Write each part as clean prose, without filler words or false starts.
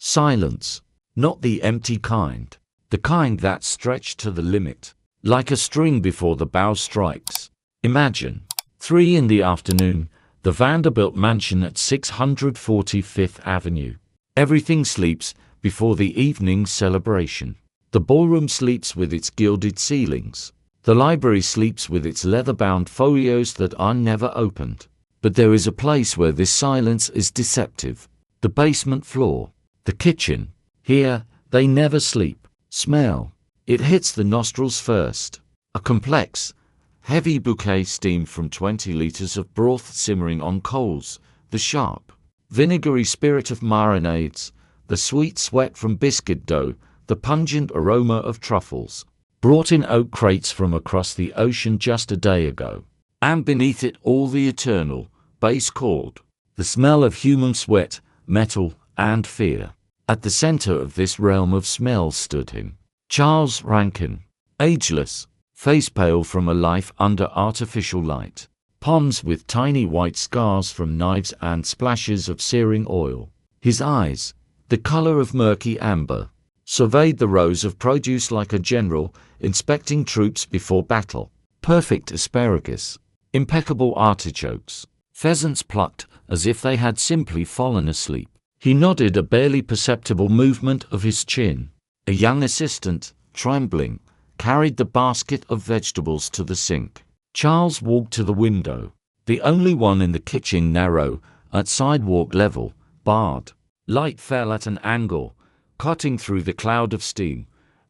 Silence. Not the empty kind. The kind that's stretched to the limit, like a string before the bow strikes. Imagine. 3 in the afternoon, the Vanderbilt mansion at 645th Avenue. Everything sleeps before the evening celebration. The ballroom sleeps with its gilded ceilings. The library sleeps with its leather-bound folios that are never opened. But there is a place where this silence is deceptive. The basement floor. The kitchen. Here, they never sleep. Smell. It hits the nostrils first. A complex, heavy bouquet steamed from 20 liters of broth simmering on coals. The sharp, vinegary spirit of marinades. The sweet sweat from biscuit dough. The pungent aroma of truffles. Brought in oak crates from across the ocean just a day ago. And beneath it all the eternal, base chord. The smell of human sweat, metal, and fear. At the center of this realm of smell stood him, Charles Rankin, ageless, face pale from a life under artificial light, palms with tiny white scars from knives and splashes of searing oil. His eyes, the color of murky amber, surveyed the rows of produce like a general inspecting troops before battle. Perfect asparagus, impeccable artichokes, pheasants plucked as if they had simply fallen asleep. He nodded a barely perceptible movement of his chin. A young assistant, trembling, carried the basket of vegetables to the sink. Charles walked to the window, the only one in the kitchen, narrow, at sidewalk level, barred. Light fell at an angle, cutting through the cloud of steam,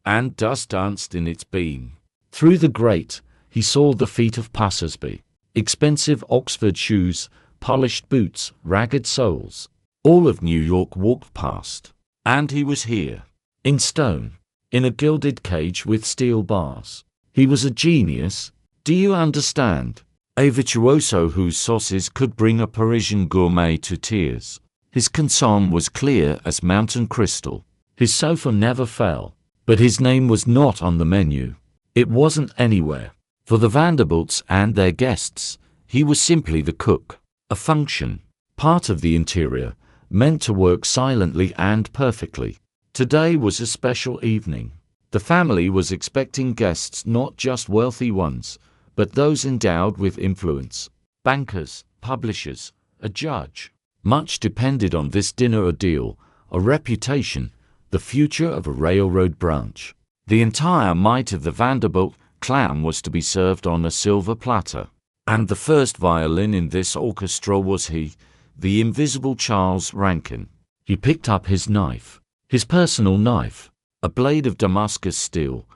and dust danced in its beam. Through the grate, he saw the feet of passers-by. Expensive Oxford shoes, polished boots, ragged soles. All of New York walked past. And he was here, in stone, in a gilded cage with steel bars. He was a genius, do you understand? A virtuoso whose sauces could bring a Parisian gourmet to tears. His consomme was clear as mountain crystal. His sofa never fell. But his name was not on the menu. It wasn't anywhere. For the Vanderbilts and their guests, he was simply the cook. A function, part of the interior, meant to work silently and perfectly. Today was a special evening. The family was expecting guests, not just wealthy ones, but those endowed with influence. Bankers, publishers, a judge. Much depended on this dinner ordeal, a reputation, the future of a railroad branch. The entire might of the Vanderbilt clan was to be served on a silver platter. And the first violin in this orchestra was he, the invisible Charles Rankin. He picked up his knife, his personal knife, a blade of Damascus steel,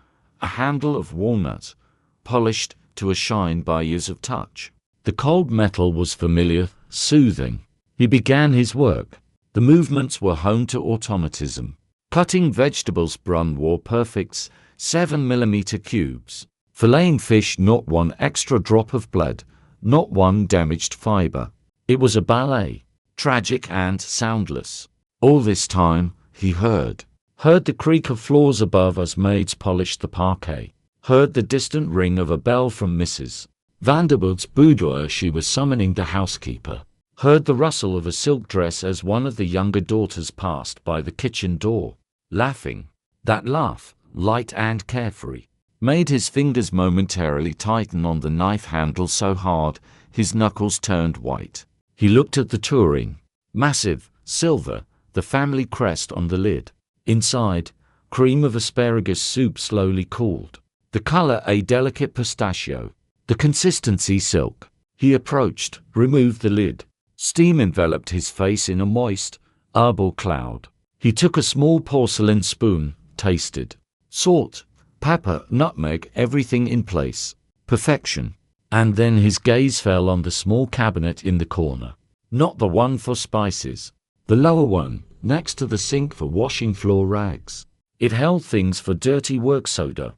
a handle of walnut, polished to a shine by years of touch. The cold metal was familiar, soothing. He began his work. The movements were honed to automatism. Cutting vegetables, Brun wore perfects, 7mm cubes. Filleting fish, not one extra drop of blood, not one damaged fiber. It was a ballet, tragic and soundless. All this time, he heard the creak of floors above as maids polished the parquet, heard the distant ring of a bell from Mrs. Vanderbilt's boudoir. She was summoning the housekeeper. Heard the rustle of a silk dress as one of the younger daughters passed by the kitchen door, laughing. That laugh, light and carefree, made his fingers momentarily tighten on the knife handle so hard his knuckles turned white. He looked at the touring, massive, silver, the family crest on the lid. Inside, cream of asparagus soup slowly cooled. The color a delicate pistachio. The consistency silk. He approached, removed the lid. Steam enveloped his face in a moist, herbal cloud. He took a small porcelain spoon, tasted. Salt, pepper, nutmeg, everything in place. Perfection. And then his gaze fell on the small cabinet in the corner. Not the one for spices. The lower one, next to the sink for washing floor rags. It held things for dirty work soda,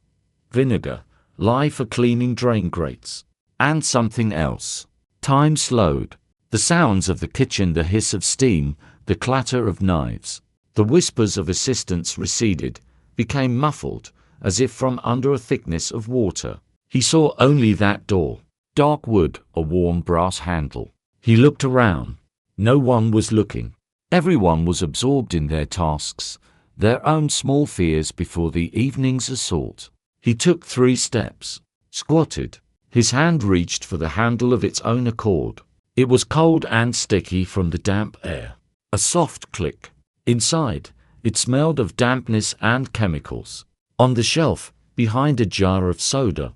vinegar, lye for cleaning drain grates, and something else. Time slowed. The sounds of the kitchen, the hiss of steam, the clatter of knives, the whispers of assistants receded, became muffled, as if from under a thickness of water. He saw only that door. Dark wood, a worn brass handle. He looked around. No one was looking. Everyone was absorbed in their tasks, their own small fears before the evening's assault. He took 3 steps, squatted. His hand reached for the handle of its own accord. It was cold and sticky from the damp air. A soft click. Inside, it smelled of dampness and chemicals. On the shelf, behind a jar of soda,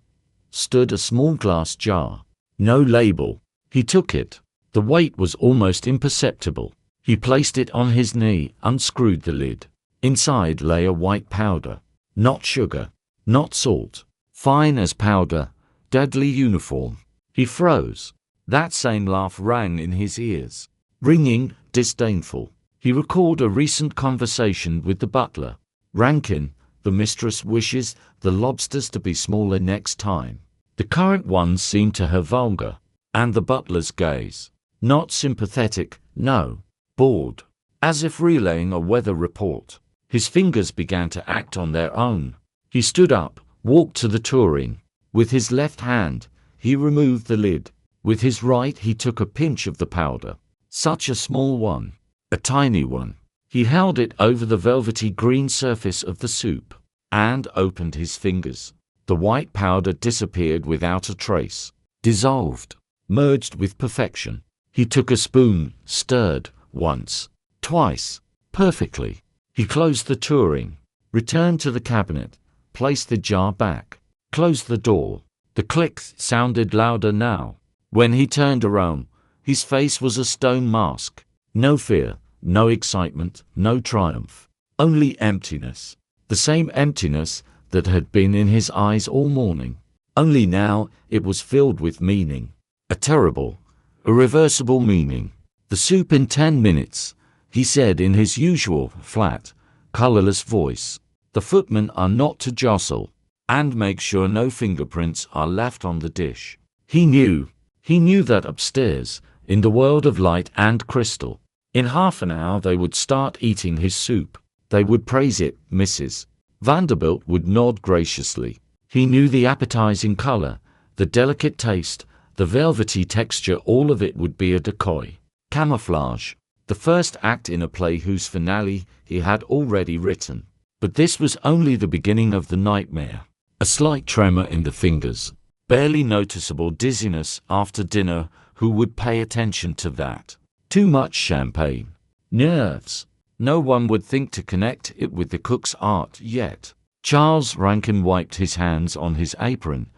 stood a small glass jar. No label. He took it. The weight was almost imperceptible. He placed it on his knee, unscrewed the lid. Inside lay a white powder. Not sugar, not salt. Fine as powder, deadly uniform. He froze. That same laugh rang in his ears. Ringing, disdainful. He recalled a recent conversation with the butler. Rankin, the mistress wishes the lobsters to be smaller next time. The current ones seemed to her vulgar. And the butler's gaze. Not sympathetic, no. Bored. As if relaying a weather report. His fingers began to act on their own. He stood up, walked to the tureen. With his left hand, he removed the lid. With his right he took a pinch of the powder. Such a small one. A tiny one. He held it over the velvety green surface of the soup, and opened his fingers. The white powder disappeared without a trace. Dissolved. Merged with perfection. He took a spoon, stirred, once, twice, perfectly. He closed the tureen, returned to the cabinet, placed the jar back, closed the door. The clicks sounded louder now. When he turned around, his face was a stone mask. No fear, no excitement, no triumph. Only emptiness. The same emptiness that had been in his eyes all morning. Only now it was filled with meaning. A terrible, irreversible meaning. The soup in 10 minutes, he said in his usual, flat, colorless voice. The footmen are not to jostle, and make sure no fingerprints are left on the dish. He knew that upstairs, in the world of light and crystal, in half an hour they would start eating his soup. They would praise it, Mrs. Vanderbilt would nod graciously. He knew the appetizing color, the delicate taste, the velvety texture, all of it would be a decoy. Camouflage. The first act in a play whose finale he had already written. But this was only the beginning of the nightmare. A slight tremor in the fingers. Barely noticeable dizziness after dinner. Who would pay attention to that? Too much champagne. Nerves. No one would think to connect it with the cook's art yet. Charles Rankin wiped his hands on his apron,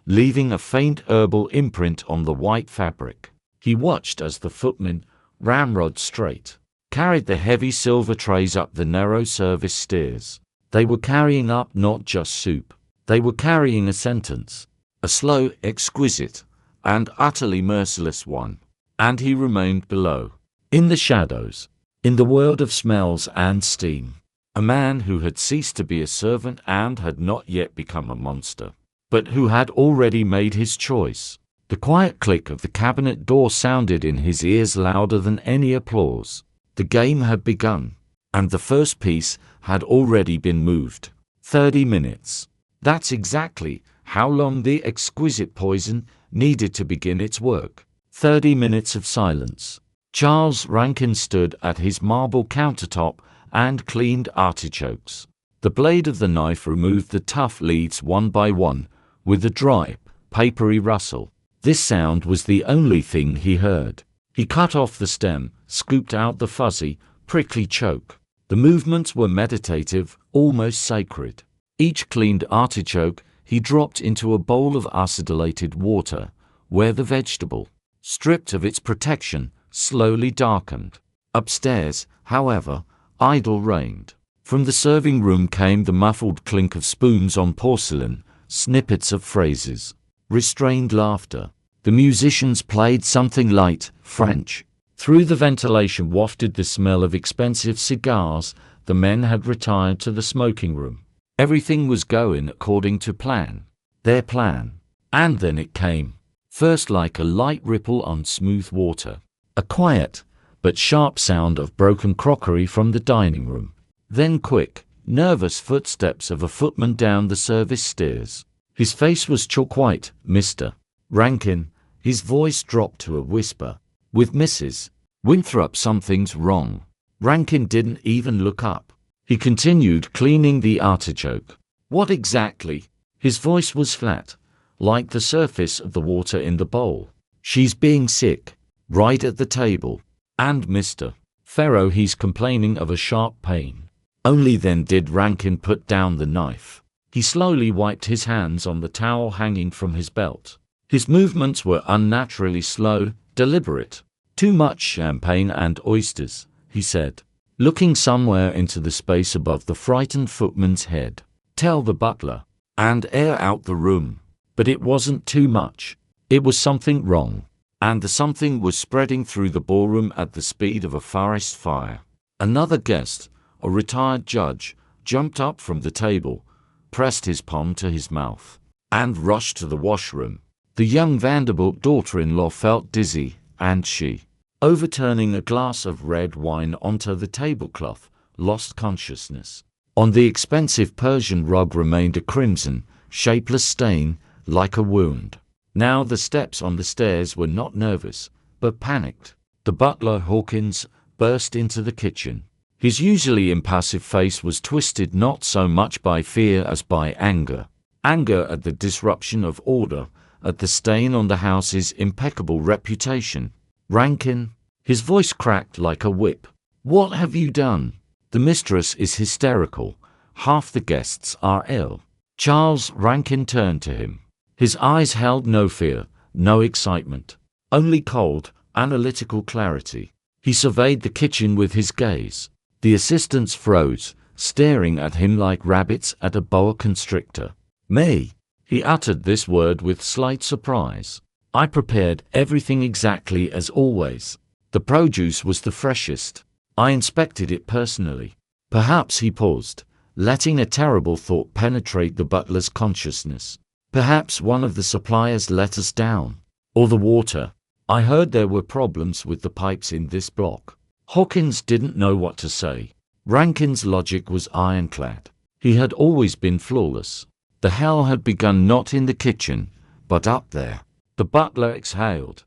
leaving a faint herbal imprint on the white fabric. He watched as the footmen, ramrod straight, carried the heavy silver trays up the narrow service stairs. They were carrying up not just soup. They were carrying a sentence. A slow, exquisite, and utterly merciless one. And he remained below, in the shadows, in the world of smells and steam. A man who had ceased to be a servant and had not yet become a monster, but who had already made his choice. The quiet click of the cabinet door sounded in his ears louder than any applause. The game had begun, and the first piece had already been moved. 30 minutes. That's exactly how long the exquisite poison needed to begin its work. 30 minutes of silence. Charles Rankin stood at his marble countertop and cleaned artichokes. The blade of the knife removed the tough leaves one by one, with a dry, papery rustle. This sound was the only thing he heard. He cut off the stem, scooped out the fuzzy, prickly choke. The movements were meditative, almost sacred. Each cleaned artichoke he dropped into a bowl of acidilated water, where the vegetable, stripped of its protection, slowly darkened. Upstairs, however, idle reigned. From the serving room came the muffled clink of spoons on porcelain, snippets of phrases, restrained laughter. The musicians played something light, French. Through the ventilation wafted the smell of expensive cigars. The men had retired to the smoking room. Everything was going according to plan. Their plan. And then it came. First like a light ripple on smooth water. A quiet, but sharp sound of broken crockery from the dining room. Then quick, nervous footsteps of a footman down the service stairs. His face was chalk white. Mr. Rankin. His voice dropped to a whisper. With Mrs. Winthrop something's wrong. Rankin didn't even look up. He continued cleaning the artichoke. What exactly? His voice was flat, like the surface of the water in the bowl. She's being sick, right at the table. And Mr. Ferro, he's complaining of a sharp pain. Only then did Rankin put down the knife. He slowly wiped his hands on the towel hanging from his belt. His movements were unnaturally slow, deliberate. Too much champagne and oysters, he said, looking somewhere into the space above the frightened footman's head. Tell the butler, and air out the room. But it wasn't too much. It was something wrong. And the something was spreading through the ballroom at the speed of a forest fire. Another guest, a retired judge, jumped up from the table, pressed his palm to his mouth, and rushed to the washroom. The young Vanderbilt daughter-in-law felt dizzy, and she, overturning a glass of red wine onto the tablecloth, lost consciousness. On the expensive Persian rug remained a crimson, shapeless stain, like a wound. Now the steps on the stairs were not nervous, but panicked. The butler, Hawkins, burst into the kitchen. His usually impassive face was twisted not so much by fear as by anger. Anger at the disruption of order, at the stain on the house's impeccable reputation. Rankin, his voice cracked like a whip. What have you done? The mistress is hysterical. Half the guests are ill. Charles Rankin turned to him. His eyes held no fear, no excitement, only cold, analytical clarity. He surveyed the kitchen with his gaze. The assistants froze, staring at him like rabbits at a boa constrictor. Me. He uttered this word with slight surprise. I prepared everything exactly as always. The produce was the freshest. I inspected it personally. Perhaps he paused, letting a terrible thought penetrate the butler's consciousness. Perhaps one of the suppliers let us down. Or the water. I heard there were problems with the pipes in this block. Hawkins didn't know what to say. Rankin's logic was ironclad. He had always been flawless. The hell had begun not in the kitchen, but up there. The butler exhaled,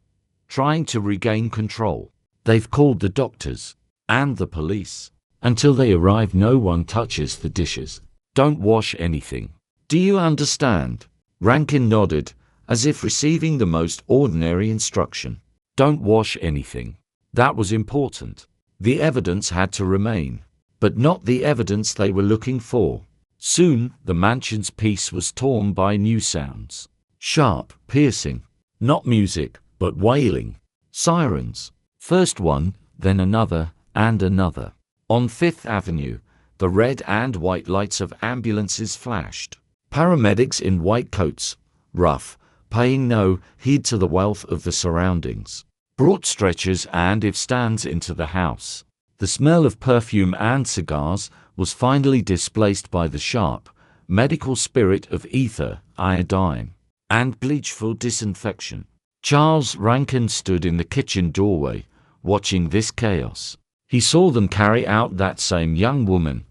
trying to regain control. They've called the doctors. And the police. Until they arrive, no one touches the dishes. Don't wash anything. Do you understand? Rankin nodded, as if receiving the most ordinary instruction. Don't wash anything. That was important. The evidence had to remain, but not the evidence they were looking for. Soon, the mansion's peace was torn by new sounds. Sharp, piercing. Not music, but wailing. Sirens. First one, then another, and another. On Fifth Avenue, the red and white lights of ambulances flashed. Paramedics in white coats, rough, paying no heed to the wealth of the surroundings, brought stretchers and if-stands into the house. The smell of perfume and cigars was finally displaced by the sharp, medical spirit of ether, iodine, and bleachful disinfection. Charles Rankin stood in the kitchen doorway, watching this chaos. He saw them carry out that same young woman,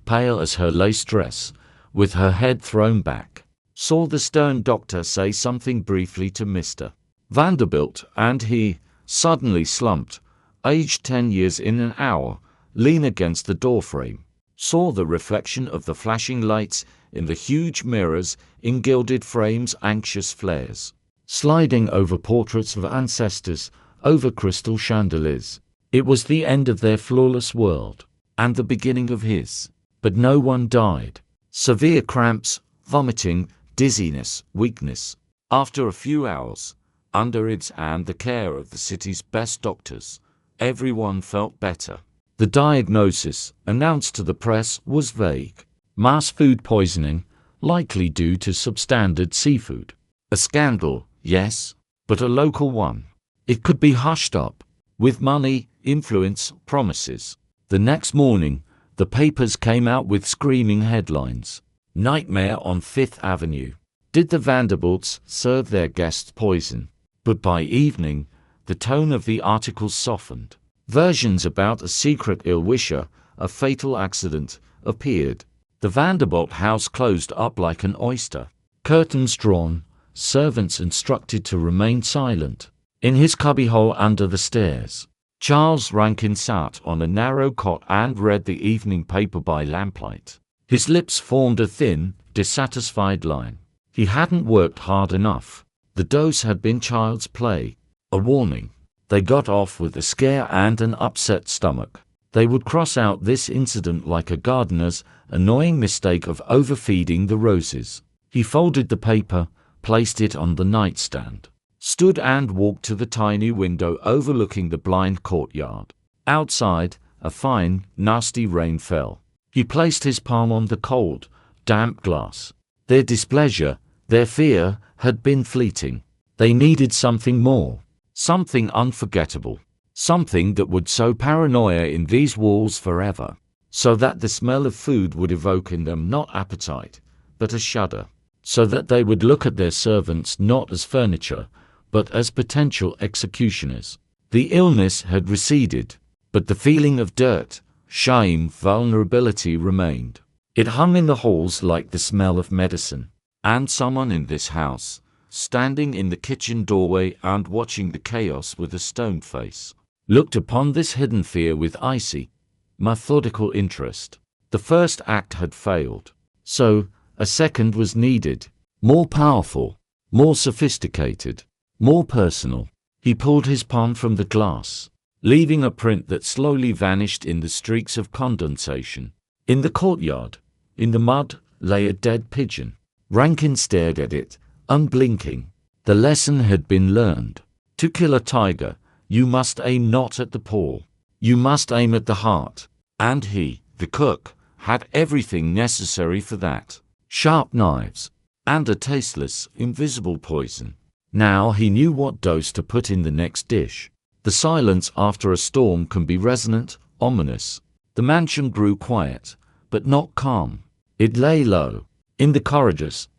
pale as her lace dress, with her head thrown back. Saw the stern doctor say something briefly to Mr. Vanderbilt, and he, suddenly slumped, aged 10 years in an hour, lean against the doorframe. Saw the reflection of the flashing lights in the huge mirrors in gilded frames, anxious flares, sliding over portraits of ancestors, over crystal chandeliers. It was the end of their flawless world, and the beginning of his. But no one died. Severe cramps, vomiting, dizziness, weakness. After a few hours, under its and the care of the city's best doctors, everyone felt better. The diagnosis, announced to the press, was vague. Mass food poisoning, likely due to substandard seafood. A scandal, yes, but a local one. It could be hushed up, with money, influence, promises. The next morning, the papers came out with screaming headlines. Nightmare on Fifth Avenue. Did the Vanderbilts serve their guests poison? But by evening, the tone of the articles softened. Versions about a secret ill-wisher, a fatal accident, appeared. The Vanderbilt house closed up like an oyster. Curtains drawn, servants instructed to remain silent. In his cubbyhole under the stairs, Charles Rankin sat on a narrow cot and read the evening paper by lamplight. His lips formed a thin, dissatisfied line. He hadn't worked hard enough. The dose had been child's play. A warning. They got off with a scare and an upset stomach. They would cross out this incident like a gardener's annoying mistake of overfeeding the roses. He folded the paper, placed it on the nightstand, stood and walked to the tiny window overlooking the blind courtyard. Outside, a fine, nasty rain fell. He placed his palm on the cold, damp glass. Their displeasure, their fear, had been fleeting. They needed something more, something unforgettable, something that would sow paranoia in these walls forever, so that the smell of food would evoke in them not appetite, but a shudder, so that they would look at their servants not as furniture, but as potential executioners. The illness had receded, but the feeling of dirt, shame, vulnerability remained. It hung in the halls like the smell of medicine. And someone in this house, standing in the kitchen doorway and watching the chaos with a stone face, looked upon this hidden fear with icy, methodical interest. The first act had failed. So, a second was needed, more powerful, more sophisticated, more personal. He pulled his palm from the glass, leaving a print that slowly vanished in the streaks of condensation. In the courtyard, in the mud, lay a dead pigeon. Rankin stared at it, unblinking. The lesson had been learned. To kill a tiger, you must aim not at the paw. You must aim at the heart. And he, the cook, had everything necessary for that. Sharp knives, and a tasteless, invisible poison. Now he knew what dose to put in the next dish. The silence after a storm can be resonant, ominous. The mansion grew quiet, but not calm. It lay low. In the corridors,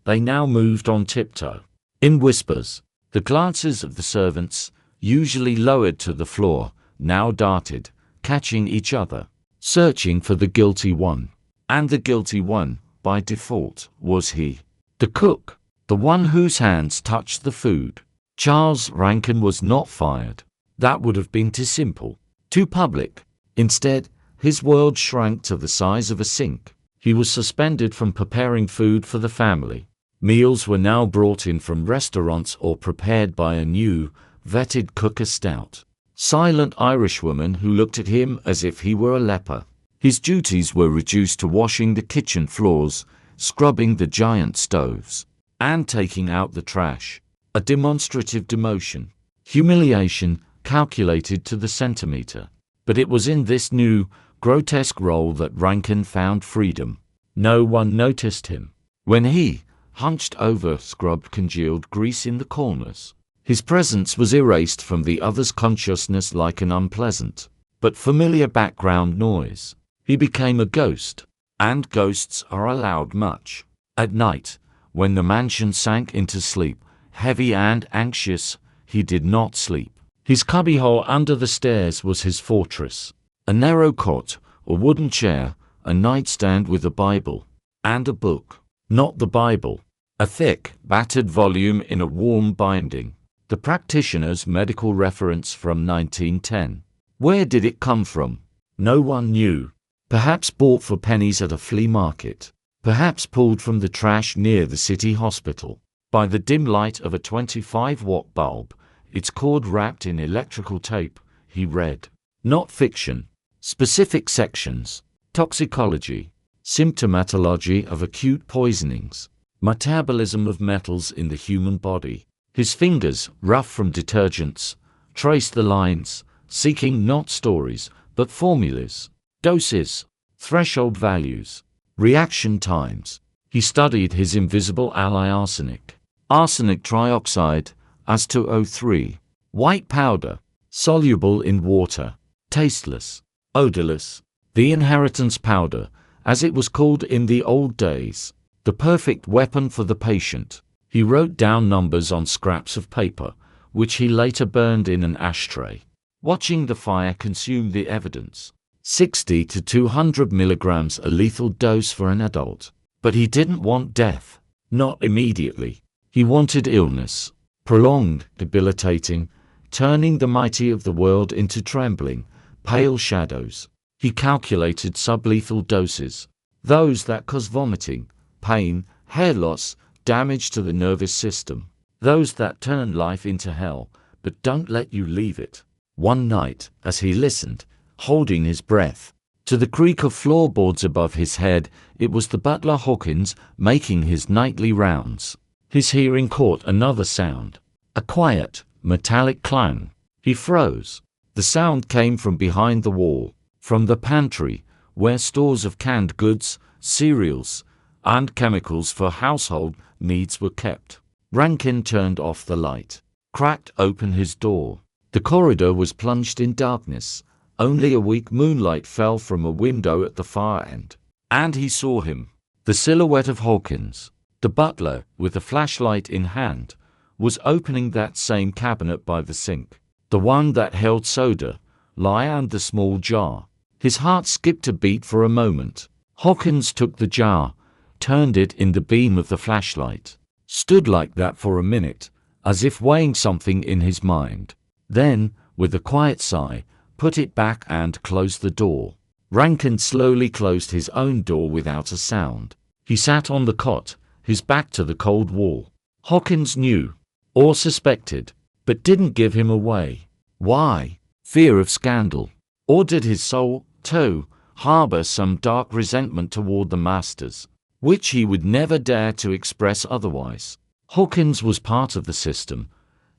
they now moved on tiptoe. In whispers, the glances of the servants, usually lowered to the floor, now darted, catching each other, searching for the guilty one. And the guilty one, by default, was he. The cook, the one whose hands touched the food. Charles Rankin was not fired. That would have been too simple, too public. Instead, his world shrank to the size of a sink. He was suspended from preparing food for the family. Meals were now brought in from restaurants or prepared by a new, vetted cook, a stout, silent Irishwoman who looked at him as if he were a leper. His duties were reduced to washing the kitchen floors, scrubbing the giant stoves, and taking out the trash. A demonstrative demotion, humiliation calculated to the centimeter. But it was in this new, grotesque role that Rankin found freedom. No one noticed him. When he, hunched over, scrubbed congealed grease in the corners, his presence was erased from the other's consciousness like an unpleasant, but familiar background noise. He became a ghost, and ghosts are allowed much. At night, when the mansion sank into sleep, heavy and anxious, he did not sleep. His cubbyhole under the stairs was his fortress. A narrow cot, a wooden chair, a nightstand with a Bible, and a book. Not the Bible. A thick, battered volume in a warm binding. The practitioner's medical reference from 1910. Where did it come from? No one knew. Perhaps bought for pennies at a flea market. Perhaps pulled from the trash near the city hospital. By the dim light of a 25-watt bulb, its cord wrapped in electrical tape, he read. Not fiction. Specific sections. Toxicology. Symptomatology of acute poisonings. Metabolism of metals in the human body. His fingers, rough from detergents, traced the lines, seeking not stories, but formulas. Doses. Threshold values. Reaction times. He studied his invisible ally arsenic. Arsenic trioxide, As2O3. White powder. Soluble in water. Tasteless. Odorless. The inheritance powder, as it was called in the old days. The perfect weapon for the patient. He wrote down numbers on scraps of paper, which he later burned in an ashtray, watching the fire consume the evidence. 60 to 200 milligrams, a lethal dose for an adult. But he didn't want death. Not immediately. He wanted illness. Prolonged, debilitating, turning the mighty of the world into trembling, pale shadows. He calculated sublethal doses, those that cause vomiting, pain, hair loss, damage to the nervous system, those that turn life into hell, but don't let you leave it. One night, as he listened, holding his breath, to the creak of floorboards above his head, it was the butler Hawkins making his nightly rounds. His hearing caught another sound, a quiet, metallic clang. He froze. The sound came from behind the wall, from the pantry, where stores of canned goods, cereals, and chemicals for household needs were kept. Rankin turned off the light, cracked open his door. The corridor was plunged in darkness. Only a weak moonlight fell from a window at the far end. And he saw him. The silhouette of Hawkins, the butler, with a flashlight in hand, was opening that same cabinet by the sink, the one that held soda, lye and the small jar. His heart skipped a beat for a moment. Hawkins took the jar, turned it in the beam of the flashlight, stood like that for a minute, as if weighing something in his mind. Then, with a quiet sigh, put it back and closed the door. Rankin slowly closed his own door without a sound. He sat on the cot, his back to the cold wall. Hawkins knew, or suspected, but didn't give him away. Why? Fear of scandal. Or did his soul, too, harbor some dark resentment toward the masters, which he would never dare to express otherwise? Hawkins was part of the system,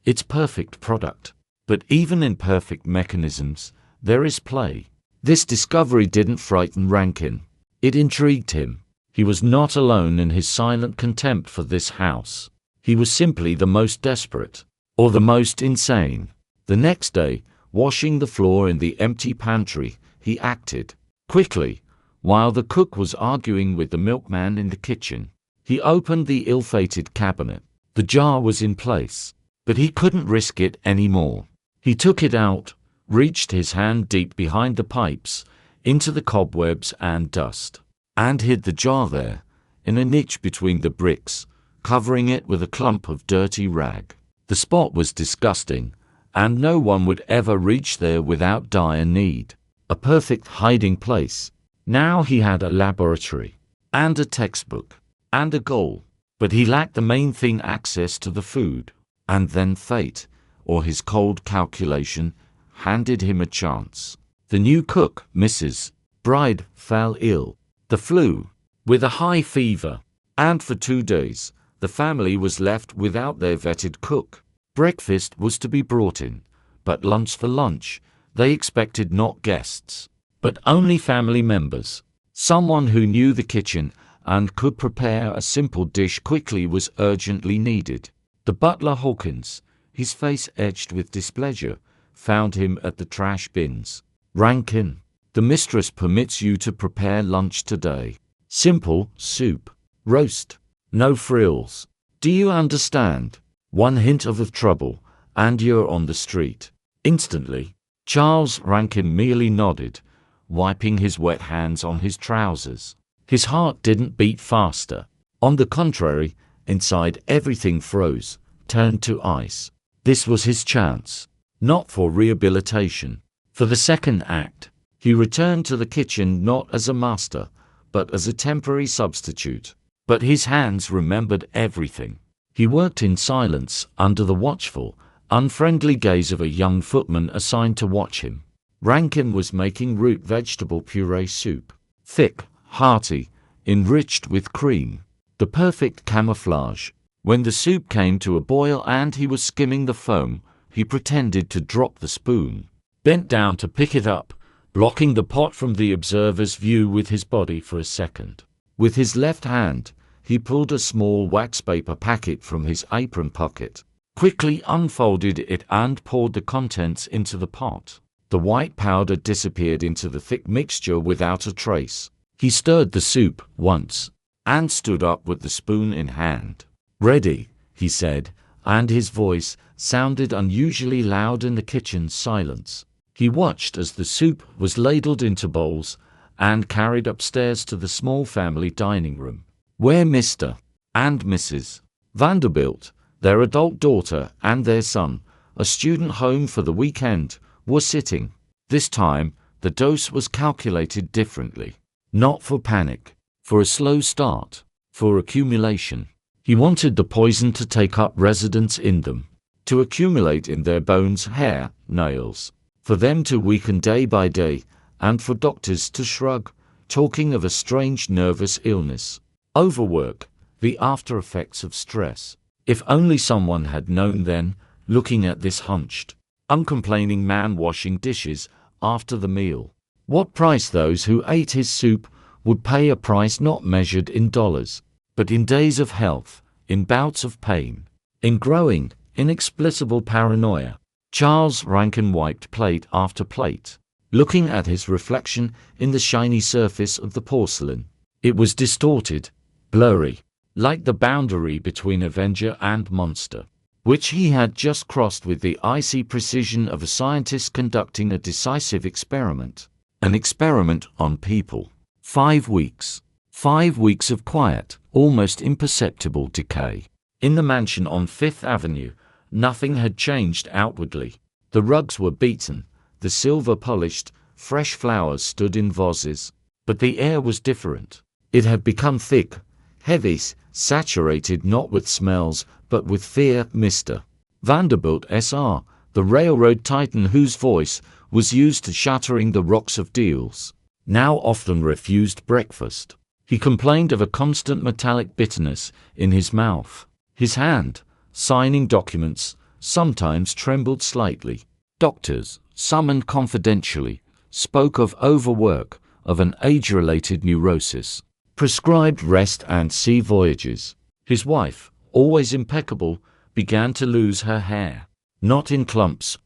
its perfect product. But even in perfect mechanisms, there is play. This discovery didn't frighten Rankin. It intrigued him. He was not alone in his silent contempt for this house. He was simply the most desperate, or the most insane. The next day, washing the floor in the empty pantry, he acted quickly. While the cook was arguing with the milkman in the kitchen, he opened the ill-fated cabinet. The jar was in place, but he couldn't risk it anymore. He took it out, reached his hand deep behind the pipes, into the cobwebs and dust, and hid the jar there, in a niche between the bricks, covering it with a clump of dirty rag. The spot was disgusting, and no one would ever reach there without dire need. A perfect hiding place. Now he had a laboratory, and a textbook, and a goal, but he lacked the main thing: access to the food. And then fate, or his cold calculation, handed him a chance. The new cook, Mrs. Bride, fell ill. The flu, with a high fever. And for 2 days, the family was left without their vetted cook. Breakfast was to be brought in, but lunch for lunch. They expected not guests, but only family members. Someone who knew the kitchen and could prepare a simple dish quickly was urgently needed. The butler Hawkins, his face edged with displeasure, found him at the trash bins. Rankin, the mistress permits you to prepare lunch today. Simple soup, roast, no frills. Do you understand? One hint of trouble, and you're on the street. Instantly, Charles Rankin merely nodded, wiping his wet hands on his trousers. His heart didn't beat faster. On the contrary, inside everything froze, turned to ice. This was his chance. Not for rehabilitation. For the second act, he returned to the kitchen not as a master, but as a temporary substitute. But his hands remembered everything. He worked in silence under the watchful, unfriendly gaze of a young footman assigned to watch him. Rankin was making root vegetable puree soup. Thick, hearty, enriched with cream. The perfect camouflage. When the soup came to a boil and he was skimming the foam, he pretended to drop the spoon, bent down to pick it up, blocking the pot from the observer's view with his body for a second. With his left hand, he pulled a small wax paper packet from his apron pocket, quickly unfolded it and poured the contents into the pot. The white powder disappeared into the thick mixture without a trace. He stirred the soup once, and stood up with the spoon in hand. "Ready," he said, and his voice sounded unusually loud in the kitchen's silence. He watched as the soup was ladled into bowls and carried upstairs to the small family dining room, where Mr. and Mrs. Vanderbilt, their adult daughter, and their son, a student home for the weekend, were sitting. This time, the dose was calculated differently. Not for panic, for a slow start, for accumulation. He wanted the poison to take up residence in them, to accumulate in their bones, hair, nails, for them to weaken day by day, and for doctors to shrug, talking of a strange nervous illness. Overwork, the after effects of stress. If only someone had known then, looking at this hunched, uncomplaining man washing dishes after the meal. What price those who ate his soup would pay, a price not measured in dollars, but in days of health, in bouts of pain, in growing, inexplicable paranoia. Charles Rankin wiped plate after plate, looking at his reflection in the shiny surface of the porcelain. It was distorted, blurry, like the boundary between avenger and monster, which he had just crossed with the icy precision of a scientist conducting a decisive experiment. An experiment on people. 5 weeks. 5 weeks of quiet, almost imperceptible decay. In the mansion on Fifth Avenue, nothing had changed outwardly. The rugs were beaten, the silver polished, fresh flowers stood in vases. But the air was different. It had become thick, heavy, saturated not with smells, but with fear. Mr. Vanderbilt Sr., the railroad titan whose voice was used to shattering the rocks of deals, now often refused breakfast. He complained of a constant metallic bitterness in his mouth. His hand, signing documents, sometimes trembled slightly. Doctors, summoned confidentially, spoke of overwork, of an age-related neurosis, prescribed rest and sea voyages. His wife, always impeccable, began to lose her hair, not in clumps,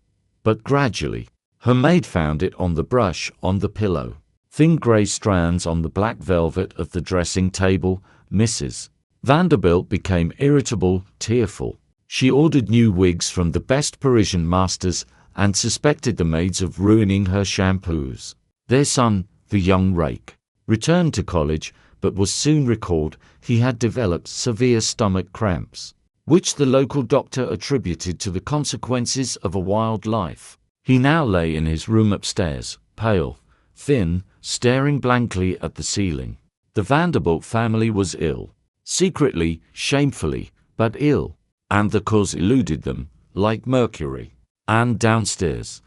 but gradually. Her maid found it on the brush, on the pillow, thin gray strands on the black velvet of the dressing table. Mrs. Vanderbilt became irritable, tearful. She ordered new wigs from the best Parisian masters and suspected the maids of ruining her shampoos. Their son, the young rake, returned to college, but was soon recalled. He had developed severe stomach cramps, which the local doctor attributed to the consequences of a wild life. He now lay in his room upstairs, pale, thin, staring blankly at the ceiling. The Vanderbilt family was ill. Secretly, shamefully, but ill. And the cause eluded them, like mercury. And downstairs,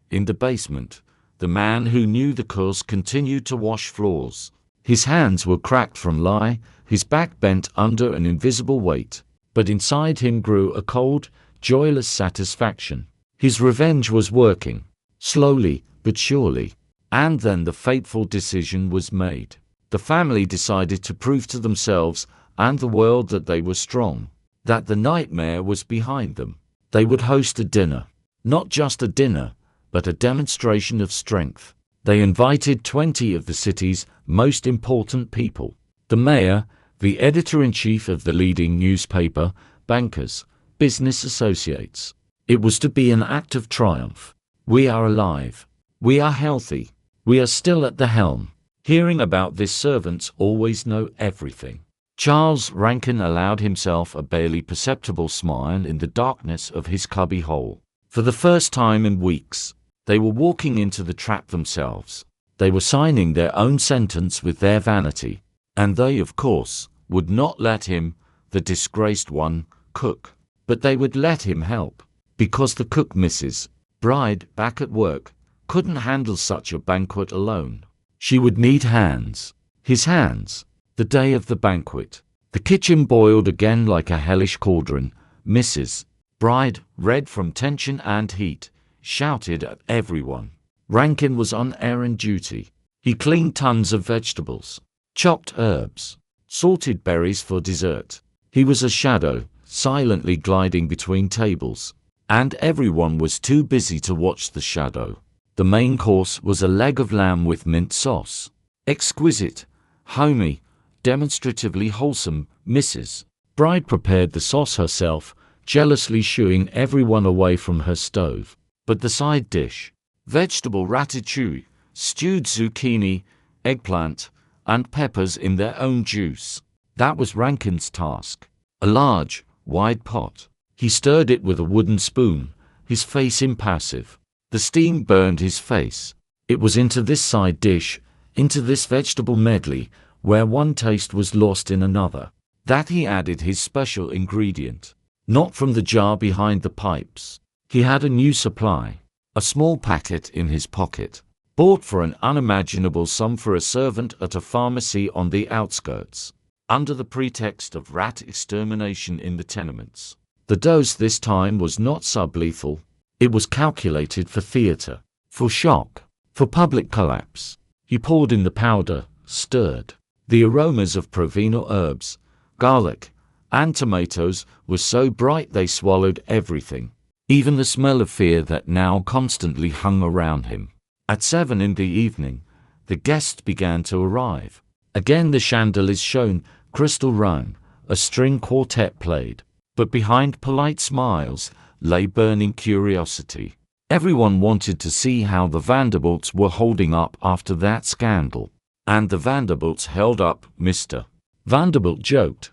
in the basement, the man who knew the cause continued to wash floors. His hands were cracked from lie, his back bent under an invisible weight. But inside him grew a cold, joyless satisfaction. His revenge was working, slowly but surely. And then the fateful decision was made. The family decided to prove to themselves and the world that they were strong, that the nightmare was behind them. They would host a dinner. Not just a dinner, but a demonstration of strength. They invited 20 of the city's most important people. The mayor, the editor-in-chief of the leading newspaper, bankers, business associates. It was to be an act of triumph. We are alive. We are healthy. We are still at the helm. Hearing about this, servants always know everything. Charles Rankin allowed himself a barely perceptible smile in the darkness of his cubby hole. For the first time in weeks, they were walking into the trap themselves. They were signing their own sentence with their vanity. And they, of course, would not let him, the disgraced one, cook. But they would let him help. Because the cook, Mrs. Bride, back at work, couldn't handle such a banquet alone. She would need hands. His hands. The day of the banquet. The kitchen boiled again like a hellish cauldron. Mrs. Bride, red from tension and heat, shouted at everyone. Rankin was on errand duty. He cleaned tons of vegetables, chopped herbs, salted berries for dessert. He was a shadow, silently gliding between tables. And everyone was too busy to watch the shadow. The main course was a leg of lamb with mint sauce. Exquisite, homey, demonstratively wholesome. Mrs. Bride prepared the sauce herself, jealously shooing everyone away from her stove. But the side dish, vegetable ratatouille, stewed zucchini, eggplant, and peppers in their own juice. That was Rankin's task. A large, wide pot. He stirred it with a wooden spoon, his face impassive. The steam burned his face. It was into this side dish, into this vegetable medley, where one taste was lost in another, that he added his special ingredient. Not from the jar behind the pipes. He had a new supply, a small packet in his pocket, bought for an unimaginable sum for a servant at a pharmacy on the outskirts, under the pretext of rat extermination in the tenements. The dose this time was not sublethal. It was calculated for theater, for shock, for public collapse. He poured in the powder, stirred. The aromas of Proveno herbs, garlic, and tomatoes were so bright they swallowed everything, even the smell of fear that now constantly hung around him. At 7 in the evening, the guests began to arrive. Again the chandeliers shone, crystal rung, a string quartet played. But behind polite smiles lay burning curiosity. Everyone wanted to see how the Vanderbilts were holding up after that scandal. And the Vanderbilts held up. Mr. Vanderbilt joked,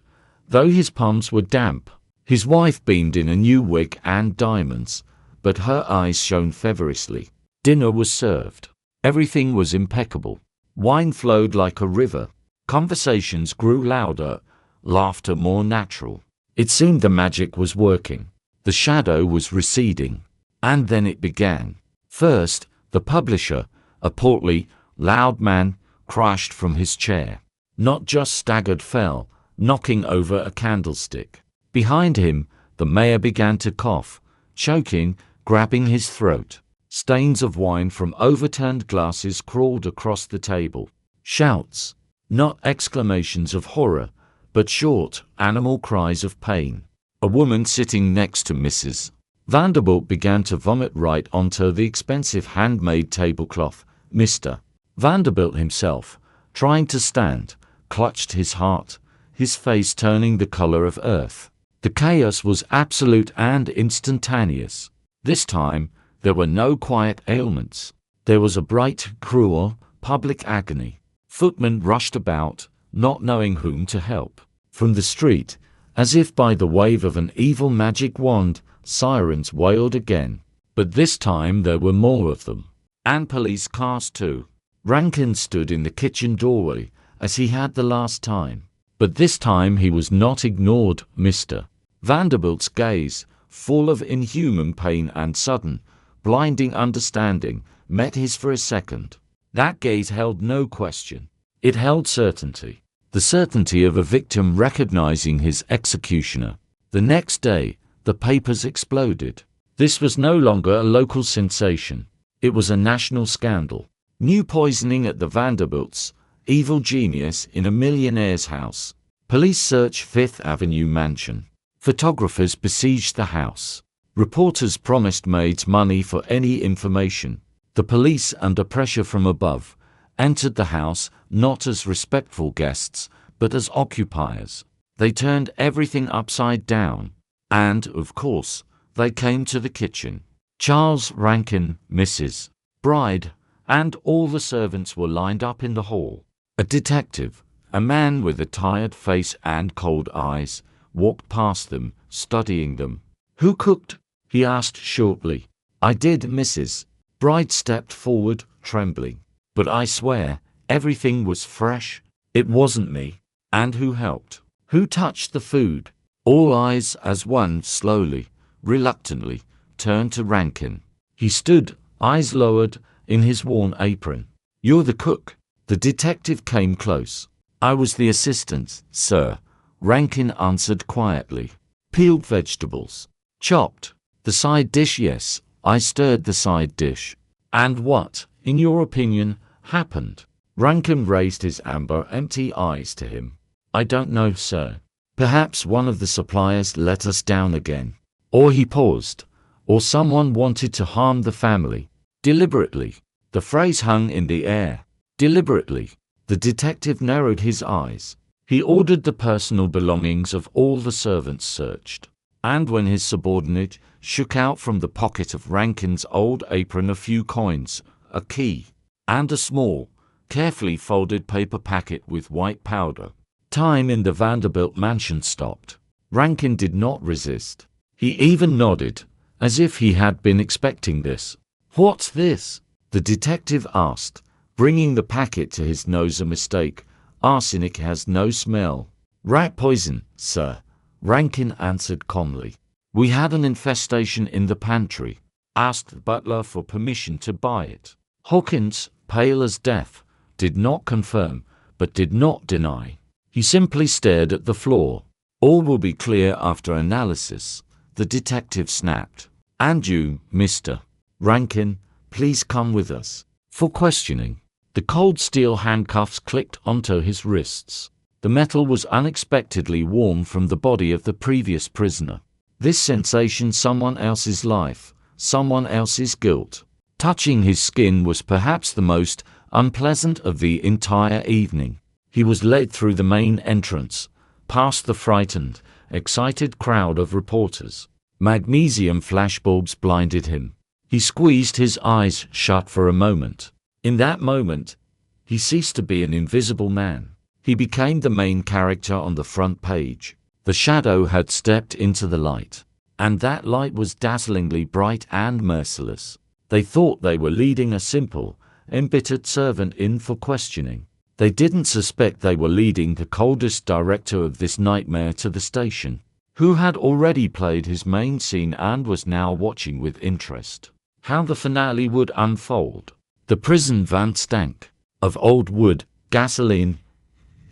though his palms were damp. His wife beamed in a new wig and diamonds, but her eyes shone feverishly. Dinner was served. Everything was impeccable. Wine flowed like a river. Conversations grew louder, laughter more natural. It seemed the magic was working. The shadow was receding. And then it began. First, the publisher, a portly, loud man, crashed from his chair. Not just staggered, fell, knocking over a candlestick. Behind him, the mayor began to cough, choking, grabbing his throat. Stains of wine from overturned glasses crawled across the table. Shouts, not exclamations of horror, but short, animal cries of pain. A woman sitting next to Mrs. Vanderbilt began to vomit right onto the expensive handmade tablecloth. Mr. Vanderbilt himself, trying to stand, clutched his heart, his face turning the color of earth. The chaos was absolute and instantaneous. This time, there were no quiet ailments. There was a bright, cruel, public agony. Footmen rushed about, not knowing whom to help. From the street, as if by the wave of an evil magic wand, sirens wailed again. But this time there were more of them. And police cars too. Rankin stood in the kitchen doorway, as he had the last time. But this time he was not ignored. Mr. Vanderbilt's gaze, full of inhuman pain and sudden, blinding understanding, met his for a second. That gaze held no question. It held certainty. The certainty of a victim recognizing his executioner. The next day, the papers exploded. This was no longer a local sensation. It was a national scandal. New poisoning at the Vanderbilts. Evil genius in a millionaire's house. Police search Fifth Avenue mansion. Photographers besieged the house. Reporters promised maids money for any information. The police, under pressure from above, entered the house not as respectful guests, but as occupiers. They turned everything upside down. And, of course, they came to the kitchen. Charles Rankin, Mrs. Bride, and all the servants were lined up in the hall. A detective, a man with a tired face and cold eyes, walked past them, studying them. "Who cooked?" he asked shortly. "I did, Mrs. Bride stepped forward, trembling. "But I swear, everything was fresh. It wasn't me." "And who helped? Who touched the food?" All eyes as one slowly, reluctantly, turned to Rankin. He stood, eyes lowered, in his worn apron. "You're the cook." The detective came close. "I was the assistant, sir," Rankin answered quietly. "Peeled vegetables. Chopped. The side dish, yes, I stirred the side dish." "And what, in your opinion, happened?" Rankin raised his amber, empty eyes to him. "I don't know, sir. Perhaps one of the suppliers let us down again." Or he paused. Or someone wanted to harm the family. Deliberately. The phrase hung in the air. Deliberately. The detective narrowed his eyes. He ordered the personal belongings of all the servants searched. And when his subordinate shook out from the pocket of Rankin's old apron a few coins, a key, and a small, carefully folded paper packet with white powder, time in the Vanderbilt mansion stopped. Rankin did not resist. He even nodded, as if he had been expecting this. "What's this?" the detective asked, bringing the packet to his nose. "A mistake. Arsenic has no smell." "Rat poison, sir," Rankin answered calmly. "We had an infestation in the pantry. Asked the butler for permission to buy it." Hawkins, pale as death, did not confirm, but did not deny. He simply stared at the floor. "All will be clear after analysis," the detective snapped. "And you, Mr. Rankin, please come with us for questioning." The cold steel handcuffs clicked onto his wrists. The metal was unexpectedly warm from the body of the previous prisoner. This sensation, someone else's life, someone else's guilt, touching his skin, was perhaps the most unpleasant of the entire evening. He was led through the main entrance, past the frightened, excited crowd of reporters. Magnesium flashbulbs blinded him. He squeezed his eyes shut for a moment. In that moment, he ceased to be an invisible man. He became the main character on the front page. The shadow had stepped into the light, and that light was dazzlingly bright and merciless. They thought they were leading a simple, embittered servant in for questioning. They didn't suspect they were leading the coldest director of this nightmare to the station, who had already played his main scene and was now watching with interest how the finale would unfold. The prison van stank of old wood, gasoline,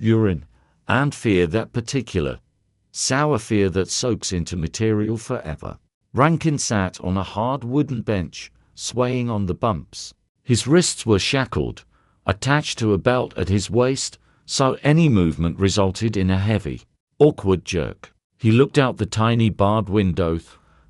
urine, and fear, that particular sour fear that soaks into material forever. Rankin sat on a hard wooden bench, swaying on the bumps. His wrists were shackled, attached to a belt at his waist, so any movement resulted in a heavy, awkward jerk. He looked out the tiny barred window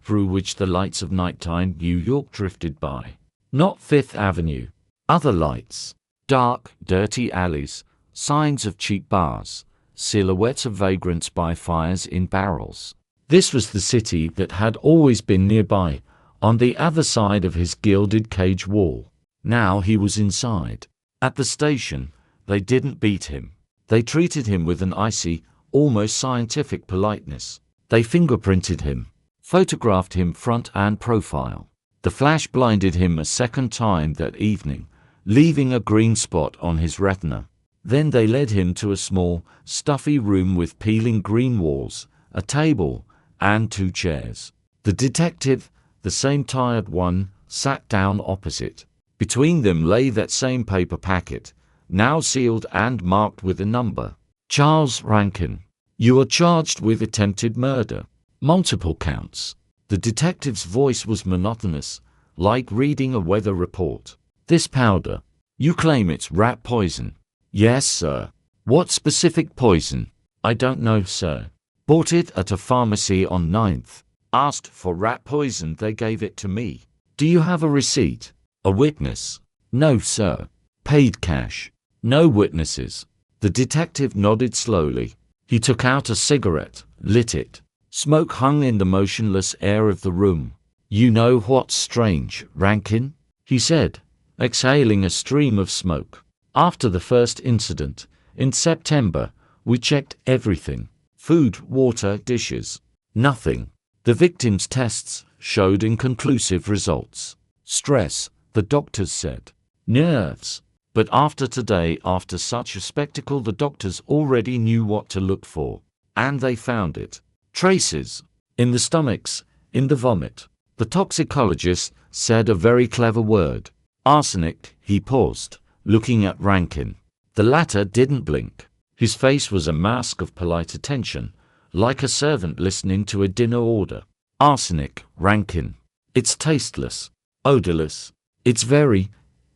through which the lights of nighttime New York drifted by. Not Fifth Avenue. Other lights. Dark, dirty alleys, signs of cheap bars, silhouettes of vagrants by fires in barrels. This was the city that had always been nearby, on the other side of his gilded cage wall. Now he was inside. At the station, they didn't beat him. They treated him with an icy, almost scientific politeness. They fingerprinted him, photographed him front and profile. The flash blinded him a second time that evening, leaving a green spot on his retina. Then they led him to a small, stuffy room with peeling green walls, a table, and 2 chairs. The detective, the same tired one, sat down opposite. Between them lay that same paper packet, now sealed and marked with a number. "Charles Rankin, you are charged with attempted murder. Multiple counts." The detective's voice was monotonous, like reading a weather report. "This powder, you claim it's rat poison?" "Yes, sir." "What specific poison?" "I don't know, sir. Bought it at a pharmacy on 9th. Asked for rat poison, they gave it to me." "Do you have a receipt? A witness?" "No, sir." "Paid cash?" "No witnesses." The detective nodded slowly. He took out a cigarette, lit it. Smoke hung in the motionless air of the room. "You know what's strange, Rankin?" he said, exhaling a stream of smoke. "After the first incident, in September, we checked everything. Food, water, dishes. Nothing. The victim's tests showed inconclusive results. Stress, the doctors said. Nerves. But after today, after such a spectacle, the doctors already knew what to look for. And they found it. Traces. In the stomachs, in the vomit. The toxicologist said a very clever word. Arsenic." He paused, looking at Rankin. The latter didn't blink. His face was a mask of polite attention, like a servant listening to a dinner order. "Arsenic, Rankin. It's tasteless, odorless. It's very,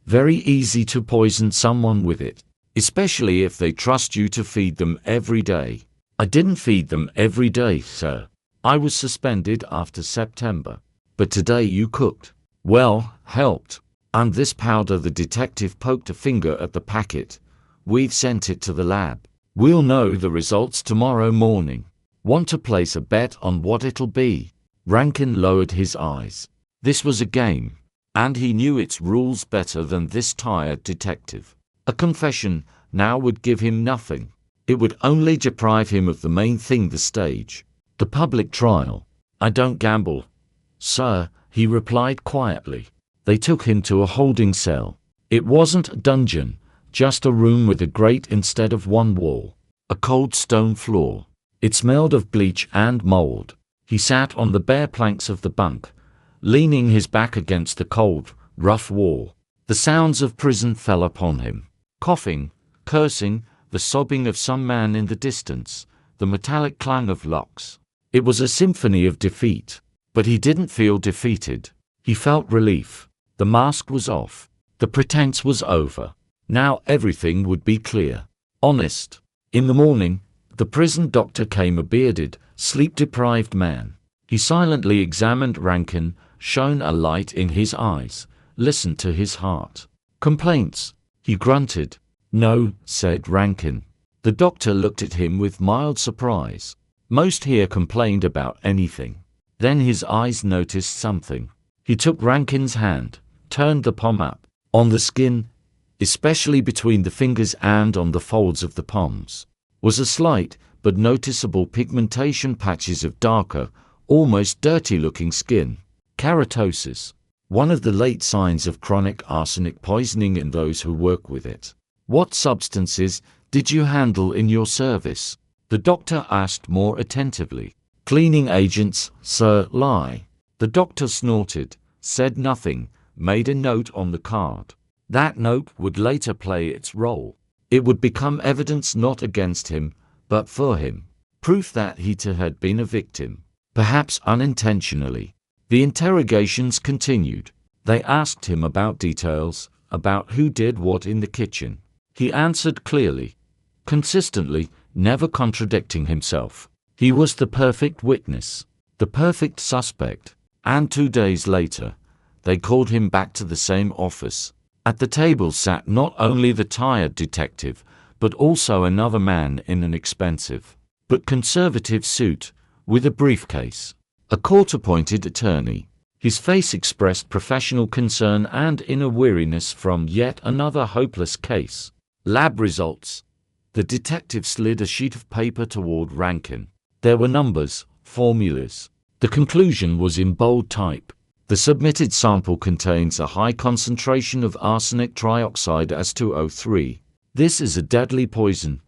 very easy to poison someone with it, especially if they trust you to feed them every day." "I didn't feed them every day, sir. I was suspended after September. But today you cooked. Well, helped. And this powder," the detective poked a finger at the packet. "We've sent it to the lab. We'll know the results tomorrow morning. Want to place a bet on what it'll be?" Rankin lowered his eyes. This was a game, and he knew its rules better than this tired detective. A confession now would give him nothing. It would only deprive him of the main thing, the stage, the public trial. "I don't gamble, "Sir," he replied quietly. They took him to a holding cell. It wasn't a dungeon, just a room with a grate instead of one wall, a cold stone floor. It smelled of bleach and mold. He sat on the bare planks of the bunk, leaning his back against the cold, rough wall. The sounds of prison fell upon him. Coughing, cursing, the sobbing of some man in the distance, the metallic clang of locks. It was a symphony of defeat. But he didn't feel defeated. He felt relief. The mask was off. The pretense was over. Now everything would be clear. Honest. In the morning, the prison doctor came, a bearded, sleep-deprived man. He silently examined Rankin, shone a light in his eyes, listened to his heart. "Complaints?" he grunted. "No," said Rankin. The doctor looked at him with mild surprise. Most here complained about anything. Then his eyes noticed something. He took Rankin's hand, turned the palm up. On the skin, especially between the fingers and on the folds of the palms, was a slight but noticeable pigmentation, patches of darker, almost dirty-looking skin. Keratosis, one of the late signs of chronic arsenic poisoning in those who work with it. "What substances did you handle in your service?" the doctor asked more attentively. "Cleaning agents, sir." Lie. The doctor snorted, said nothing, made a note on the card. That note would later play its role. It would become evidence not against him, but for him. Proof that he too had been a victim, perhaps unintentionally. The interrogations continued. They asked him about details, about who did what in the kitchen. He answered clearly, consistently, never contradicting himself. He was the perfect witness, the perfect suspect. And 2 days later, they called him back to the same office. At the table sat not only the tired detective, but also another man in an expensive but conservative suit, with a briefcase. A court-appointed attorney. His face expressed professional concern and inner weariness from yet another hopeless case. "Lab results." The detective slid a sheet of paper toward Rankin. There were numbers, formulas. The conclusion was in bold type. "The submitted sample contains a high concentration of arsenic trioxide As2O3. This is a deadly poison,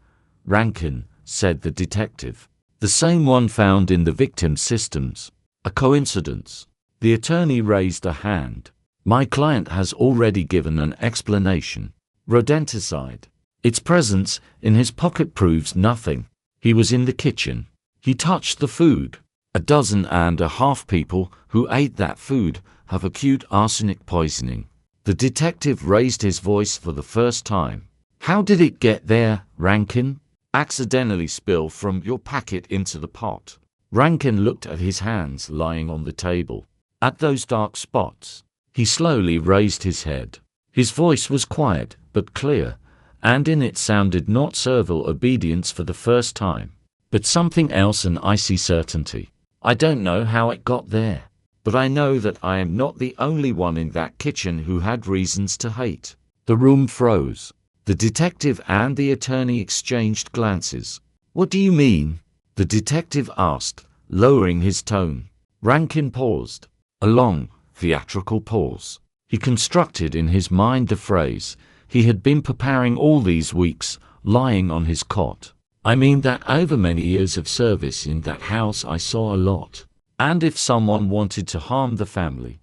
Rankin," said the detective. "The same one found in the victim's systems. A coincidence?" The attorney raised a hand. "My client has already given an explanation. Rodenticide. Its presence in his pocket proves nothing. He was in the kitchen. He touched the food. 12.5 people who ate that food have acute arsenic poisoning." The detective raised his voice for the first time. "How did it get there, Rankin?" "Accidentally spill from your packet into the pot." Rankin looked at his hands lying on the table, at those dark spots. He slowly raised his head. His voice was quiet but clear, and in it sounded not servile obedience for the first time, but something else, an icy certainty. "I don't know how it got there, but I know that I am not the only one in that kitchen who had reasons to hate." The room froze. The detective and the attorney exchanged glances. "What do you mean?" the detective asked, lowering his tone. Rankin paused. A long, theatrical pause. He constructed in his mind the phrase he had been preparing all these weeks, lying on his cot. "I mean that over many years of service in that house I saw a lot. And if someone wanted to harm the family,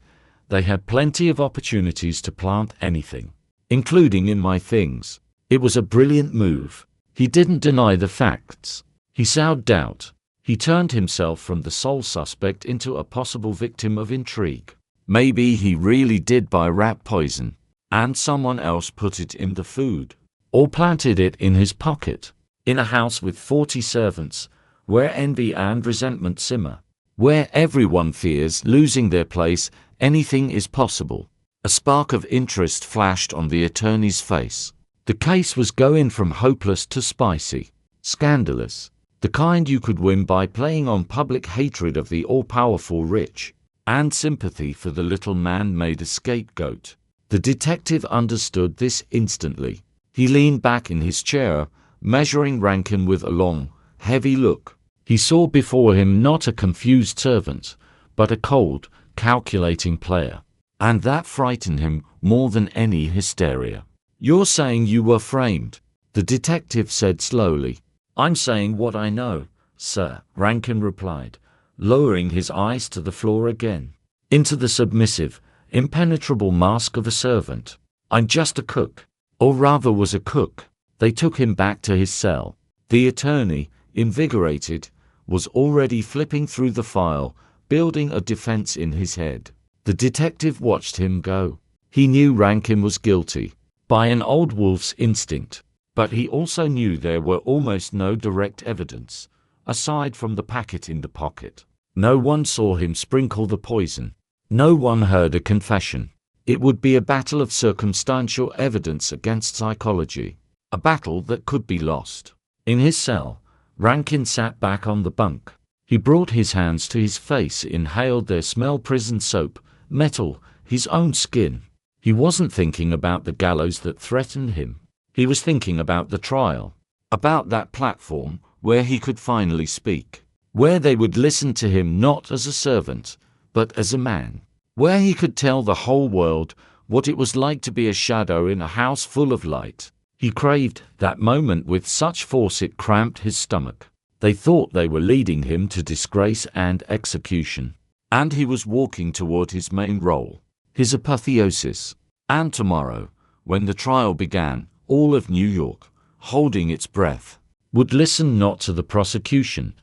they had plenty of opportunities to plant anything, including in my things. It was a brilliant move." He didn't deny the facts. He sowed doubt. He turned himself from the sole suspect into a possible victim of intrigue. Maybe he really did buy rat poison, and someone else put it in the food, or planted it in his pocket. In a house with 40 servants, where envy and resentment simmer, where everyone fears losing their place, anything is possible. A spark of interest flashed on the attorney's face. The case was going from hopeless to spicy, scandalous, the kind you could win by playing on public hatred of the all-powerful rich, and sympathy for the little man made a scapegoat. The detective understood this instantly. He leaned back in his chair, measuring Rankin with a long, heavy look. He saw before him not a confused servant, but a cold, calculating player. And that frightened him more than any hysteria. "You're saying you were framed," the detective said slowly. "I'm saying what I know, sir," Rankin replied, lowering his eyes to the floor again, into the submissive, impenetrable mask of a servant. "I'm just a cook, or rather was a cook." They took him back to his cell. The attorney, invigorated, was already flipping through the file, building a defense in his head. The detective watched him go. He knew Rankin was guilty, by an old wolf's instinct, but he also knew there were almost no direct evidence, aside from the packet in the pocket. No one saw him sprinkle the poison. No one heard a confession. It would be a battle of circumstantial evidence against psychology, a battle that could be lost. In his cell, Rankin sat back on the bunk. He brought his hands to his face, inhaled their smell, prison soap, metal, his own skin. He wasn't thinking about the gallows that threatened him. He was thinking about the trial, about that platform where he could finally speak, where they would listen to him not as a servant, but as a man, where he could tell the whole world what it was like to be a shadow in a house full of light. He craved that moment with such force it cramped his stomach. They thought they were leading him to disgrace and execution, and he was walking toward his main role, his apotheosis. And tomorrow, when the trial began, all of New York, holding its breath, would listen not to the prosecution,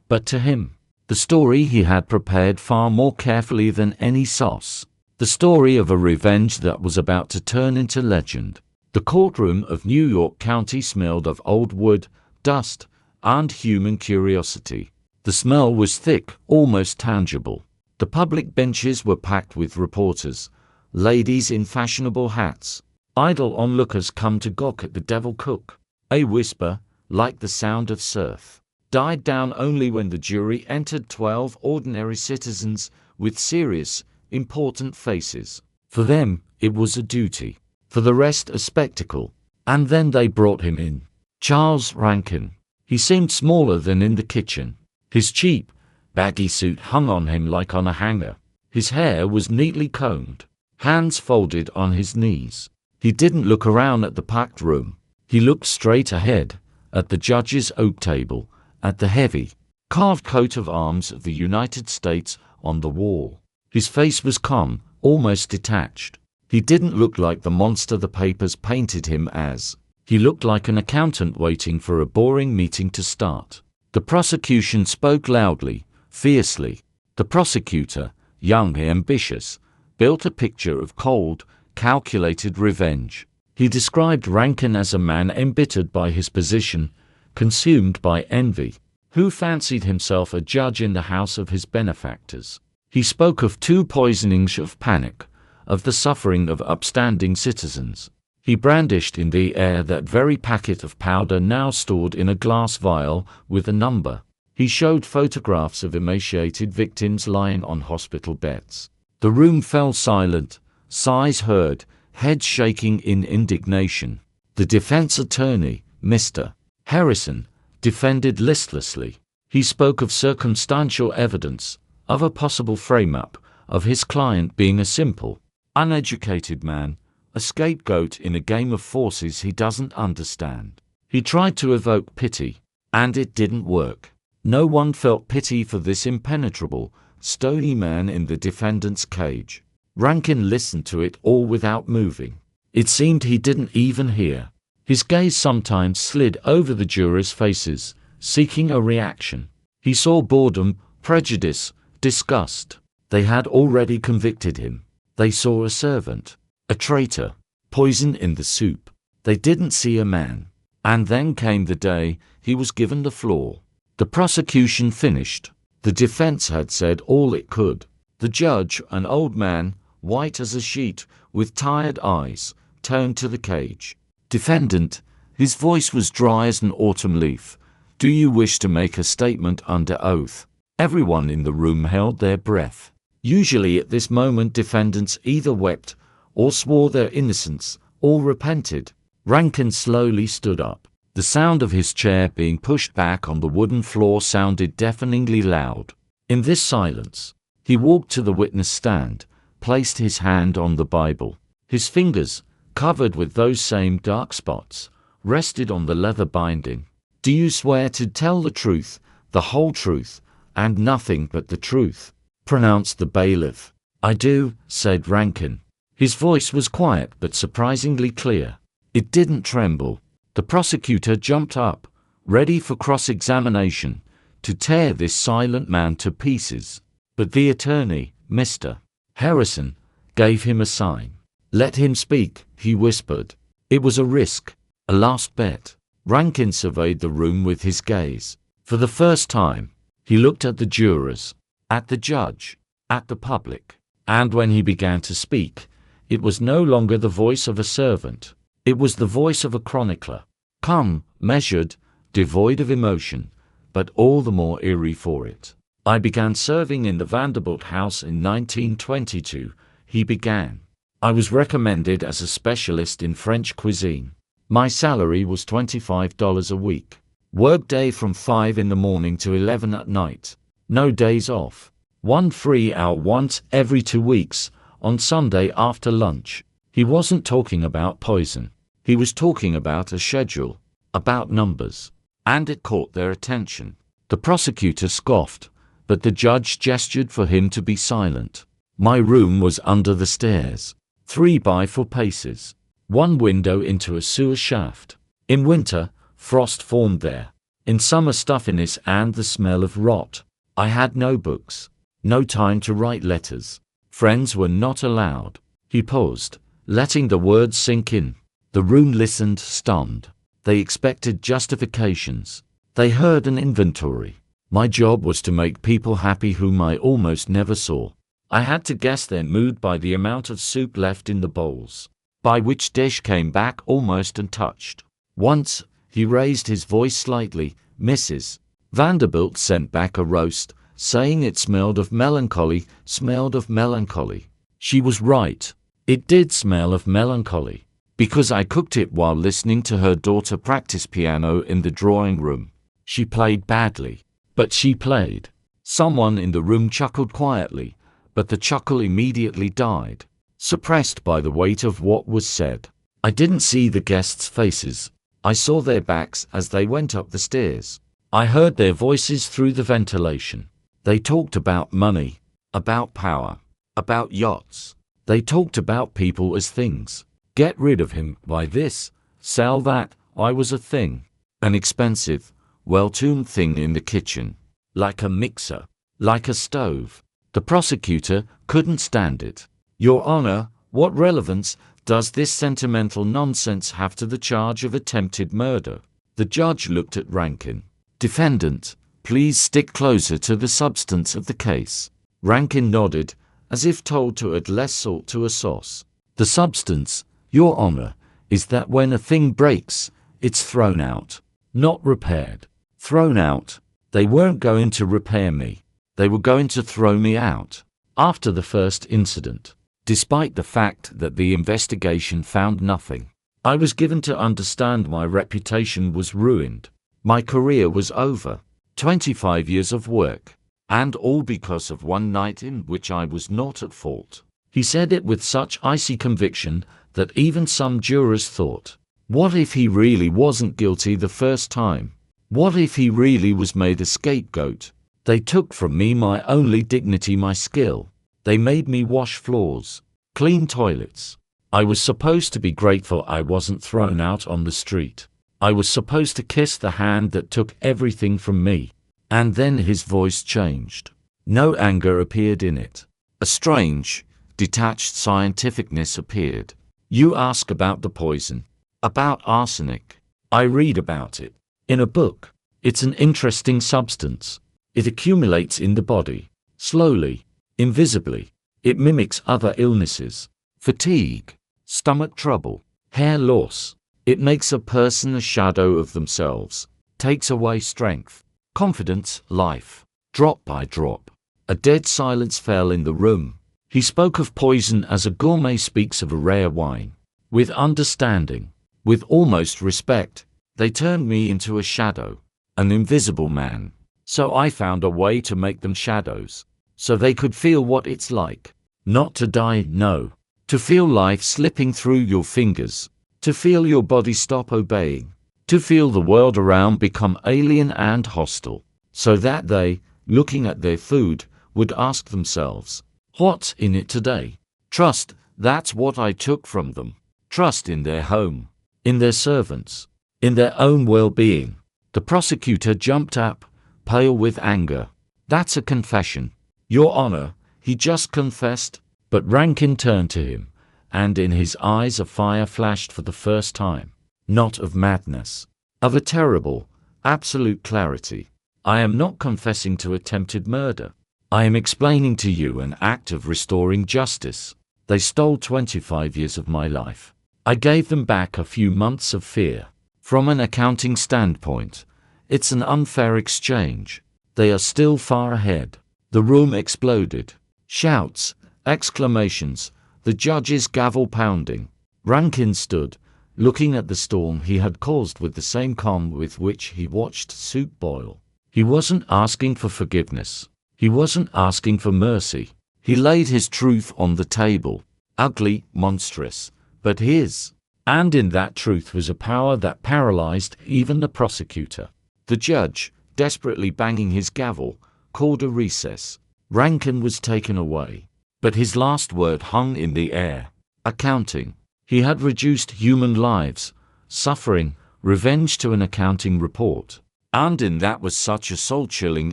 but to him. The story he had prepared far more carefully than any sauce. The story of a revenge that was about to turn into legend. The courtroom of New York County smelled of old wood, dust, and human curiosity. The smell was thick, almost tangible. The public benches were packed with reporters, ladies in fashionable hats, idle onlookers come to gawk at the devil cook. A whisper, like the sound of surf, died down only when the jury entered 12 ordinary citizens with serious, important faces. For them, it was a duty. For the rest, a spectacle. And then they brought him in. Charles Rankin. He seemed smaller than in the kitchen. His cheap, baggy suit hung on him like on a hanger. His hair was neatly combed, hands folded on his knees. He didn't look around at the packed room. He looked straight ahead, at the judge's oak table, at the heavy, carved coat of arms of the United States on the wall. His face was calm, almost detached. He didn't look like the monster the papers painted him as. He looked like an accountant waiting for a boring meeting to start. The prosecution spoke loudly, fiercely. The prosecutor, young and ambitious, built a picture of cold, calculated revenge. He described Rankin as a man embittered by his position, consumed by envy, who fancied himself a judge in the house of his benefactors. He spoke of 2 poisonings, of panic, of the suffering of upstanding citizens. He brandished in the air that very packet of powder now stored in a glass vial with a number. He showed photographs of emaciated victims lying on hospital beds. The room fell silent, sighs heard, heads shaking in indignation. The defense attorney, Mr. Harrison, defended listlessly. He spoke of circumstantial evidence, of a possible frame-up, of his client being a simple, uneducated man, a scapegoat in a game of forces he doesn't understand. He tried to evoke pity, and it didn't work. No one felt pity for this impenetrable, stony man in the defendant's cage. Rankin listened to it all without moving. It seemed he didn't even hear. His gaze sometimes slid over the jurors' faces, seeking a reaction. He saw boredom, prejudice, disgust. They had already convicted him. They saw a servant, a traitor, poison in the soup. They didn't see a man. And then came the day he was given the floor. The prosecution finished. The defense had said all it could. The judge, an old man, white as a sheet, with tired eyes, turned to the cage. Defendant, his voice was dry as an autumn leaf. Do you wish to make a statement under oath? Everyone in the room held their breath. Usually at this moment defendants either wept, or swore their innocence, or repented. Rankin slowly stood up. The sound of his chair being pushed back on the wooden floor sounded deafeningly loud. In this silence, He walked to the witness stand, placed his hand on the Bible. His fingers, covered with those same dark spots, rested on the leather binding. "Do you swear to tell the truth, the whole truth, and nothing but the truth?" pronounced the bailiff. "I do," said Rankin. His voice was quiet but surprisingly clear. It didn't tremble. The prosecutor jumped up, ready for cross-examination, to tear this silent man to pieces. But the attorney, Mr. Harrison, gave him a sign. "Let him speak," he whispered. It was a risk, a last bet. Rankin surveyed the room with his gaze. For the first time, he looked at the jurors, at the judge, at the public. And when he began to speak, it was no longer the voice of a servant. It was the voice of a chronicler. Calm, measured, devoid of emotion, but all the more eerie for it. "I began serving in the Vanderbilt house in 1922, he began. "I was recommended as a specialist in French cuisine. My salary was $25 a week. Workday from 5 in the morning to 11 at night. No days off. One free hour once every 2 weeks, on Sunday after lunch." He wasn't talking about poison. He was talking about a schedule, about numbers. And it caught their attention. The prosecutor scoffed, but the judge gestured for him to be silent. "My room was under the stairs, 3 by 4 paces. One window into a sewer shaft. In winter, frost formed there. In summer, stuffiness and the smell of rot. I had no books, no time to write letters. Friends were not allowed." He paused, letting the words sink in. The room listened, stunned. They expected justifications. They heard an inventory. "My job was to make people happy whom I almost never saw. I had to guess their mood by the amount of soup left in the bowls, by which dish came back almost untouched. Once," he raised his voice slightly, "Mrs. Vanderbilt sent back a roast, saying it smelled of melancholy, smelled of melancholy. She was right. It did smell of melancholy, because I cooked it while listening to her daughter practice piano in the drawing room. She played badly, but she played." Someone in the room chuckled quietly, but the chuckle immediately died, suppressed by the weight of what was said. "I didn't see the guests' faces. I saw their backs as they went up the stairs. I heard their voices through the ventilation. They talked about money, about power, about yachts. They talked about people as things. Get rid of him, buy this, sell that. I was a thing, an expensive, well-tuned thing in the kitchen, like a mixer, like a stove." The prosecutor couldn't stand it. "Your Honor, what relevance does this sentimental nonsense have to the charge of attempted murder?" The judge looked at Rankin. "Defendant, please stick closer to the substance of the case." Rankin nodded, as if told to add less salt to a sauce. "The substance, Your Honor, is that when a thing breaks, it's thrown out, not repaired." Thrown out. They weren't going to repair me. They were going to throw me out. After the first incident, despite the fact that the investigation found nothing, I was given to understand my reputation was ruined. My career was over. 25 years of work. And all because of one night in which I was not at fault. He said it with such icy conviction that even some jurors thought, what if he really wasn't guilty the first time? What if he really was made a scapegoat? They took from me my only dignity, my skill. They made me wash floors, clean toilets. I was supposed to be grateful I wasn't thrown out on the street. I was supposed to kiss the hand that took everything from me. And then his voice changed. No anger appeared in it. A strange, detached scientificness appeared. "You ask about the poison, about arsenic. I read about it. In a book. It's an interesting substance. It accumulates in the body, slowly, invisibly. It mimics other illnesses. Fatigue, stomach trouble, hair loss. It makes a person a shadow of themselves, takes away strength, confidence, life, drop by drop." A dead silence fell in the room. He spoke of poison as a gourmet speaks of a rare wine. With understanding, with almost respect. They turned me into a shadow, an invisible man. So I found a way to make them shadows. so they could feel what it's like. Not to die, no. To feel life slipping through your fingers. To feel your body stop obeying. To feel the world around become alien and hostile. So that they, looking at their food, would ask themselves, what's in it today? Trust, that's what I took from them. Trust in their home, in their servants, in their own well-being. The prosecutor jumped up, pale with anger. That's a confession. Your Honor, he just confessed. But Rankin turned to him, and in his eyes a fire flashed for the first time. Not of madness, of a terrible, absolute clarity. I am not confessing to attempted murder. I am explaining to you an act of restoring justice. They stole 25 years of my life. I gave them back a few months of fear. From an accounting standpoint, it's an unfair exchange. They are still far ahead. The room exploded. Shouts, exclamations, the judge's gavel pounding. Rankin stood, looking at the storm he had caused with the same calm with which he watched soup boil. He wasn't asking for forgiveness. He wasn't asking for mercy. He laid his truth on the table. Ugly, monstrous, but his. And in that truth was a power that paralyzed even the prosecutor. The judge, desperately banging his gavel, called a recess. Rankin was taken away. But his last word hung in the air. Accounting. He had reduced human lives, suffering, revenge to an accounting report. And in that was such a soul-chilling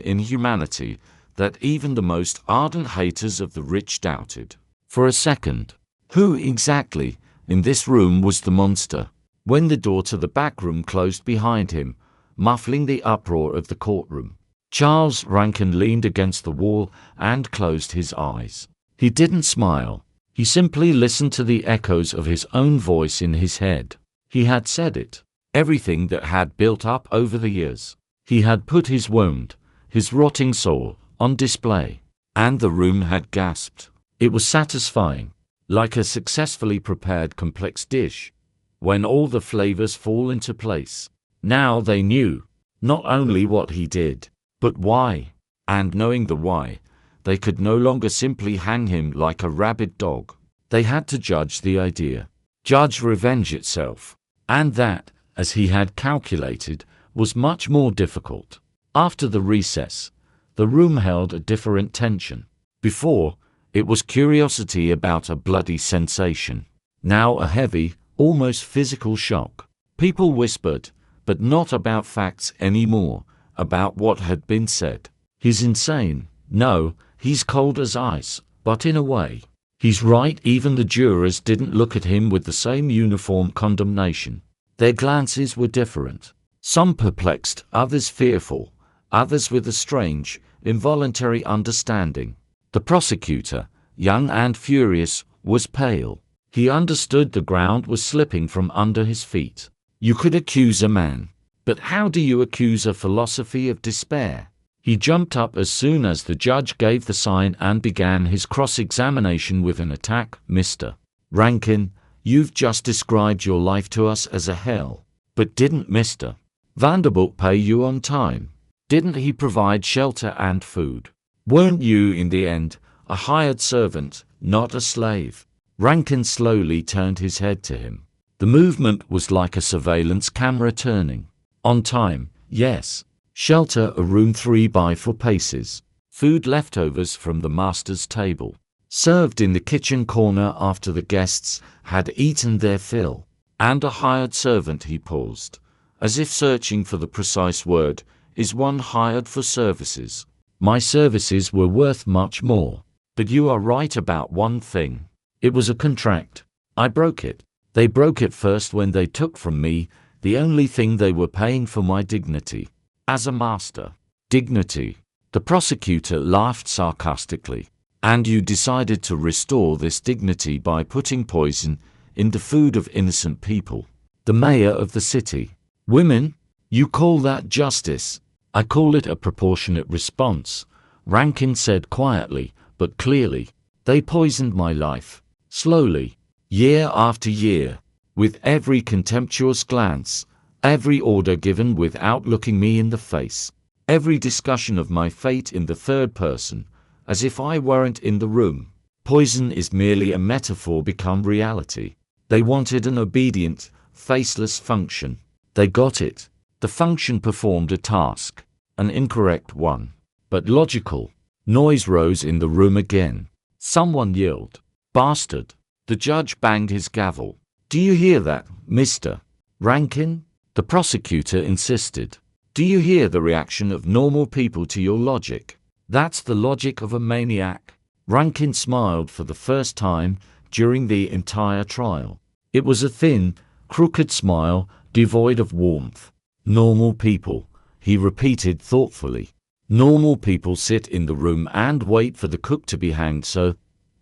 inhumanity that even the most ardent haters of the rich doubted. For a second, who exactly, in this room, was the monster? When the door to the back room closed behind him, muffling the uproar of the courtroom, Charles Rankin leaned against the wall and closed his eyes. He didn't smile. He simply listened to the echoes of his own voice in his head. He had said it. Everything that had built up over the years. He had put his wound, his rotting soul, on display. And the room had gasped. It was satisfying, like a successfully prepared complex dish, when all the flavors fall into place. Now they knew, not only what he did, but why. And knowing the why, they could no longer simply hang him like a rabid dog. They had to judge the idea, judge revenge itself. And that, as he had calculated, was much more difficult. After the recess, the room held a different tension. Before, it was curiosity about a bloody sensation. Now a heavy, almost physical shock. People whispered, but not about facts anymore, about what had been said. He's insane. No, he's cold as ice, but in a way, he's right. Even the jurors didn't look at him with the same uniform condemnation. Their glances were different. Some perplexed, others fearful, others with a strange, involuntary understanding. The prosecutor, young and furious, was pale. He understood the ground was slipping from under his feet. You could accuse a man, but how do you accuse a philosophy of despair? He jumped up as soon as the judge gave the sign and began his cross-examination with an attack. Mr. Rankin, you've just described your life to us as a hell. But didn't Mr. Vanderbilt pay you on time? Didn't he provide shelter and food? Weren't you, in the end, a hired servant, not a slave? Rankin slowly turned his head to him. The movement was like a surveillance camera turning. On time, yes. Shelter, a room 3 by 4 paces. Food, leftovers from the master's table, served in the kitchen corner after the guests had eaten their fill. And a hired servant. He paused, as if searching for the precise word. Is one hired for services? My services were worth much more. But you are right about one thing. It was a contract. I broke it. They broke it first when they took from me the only thing they were paying for, my dignity. As a master. Dignity. The prosecutor laughed sarcastically. And you decided to restore this dignity by putting poison in the food of innocent people. The mayor of the city. Women? You call that justice? I call it a proportionate response, Rankin said quietly, but clearly. They poisoned my life. Slowly. Year after year. With every contemptuous glance. Every order given without looking me in the face. Every discussion of my fate in the third person, as if I weren't in the room. Poison is merely a metaphor become reality. They wanted an obedient, faceless function. They got it. The function performed a task, an incorrect one, but logical. Noise rose in the room again. Someone yelled, "Bastard!" The judge banged his gavel. "Do you hear that, Mr. Rankin?" The prosecutor insisted. "Do you hear the reaction of normal people to your logic? That's the logic of a maniac." Rankin smiled for the first time during the entire trial. It was a thin, crooked smile, devoid of warmth. "Normal people," he repeated thoughtfully. "Normal people sit in the room and wait for the cook to be hanged so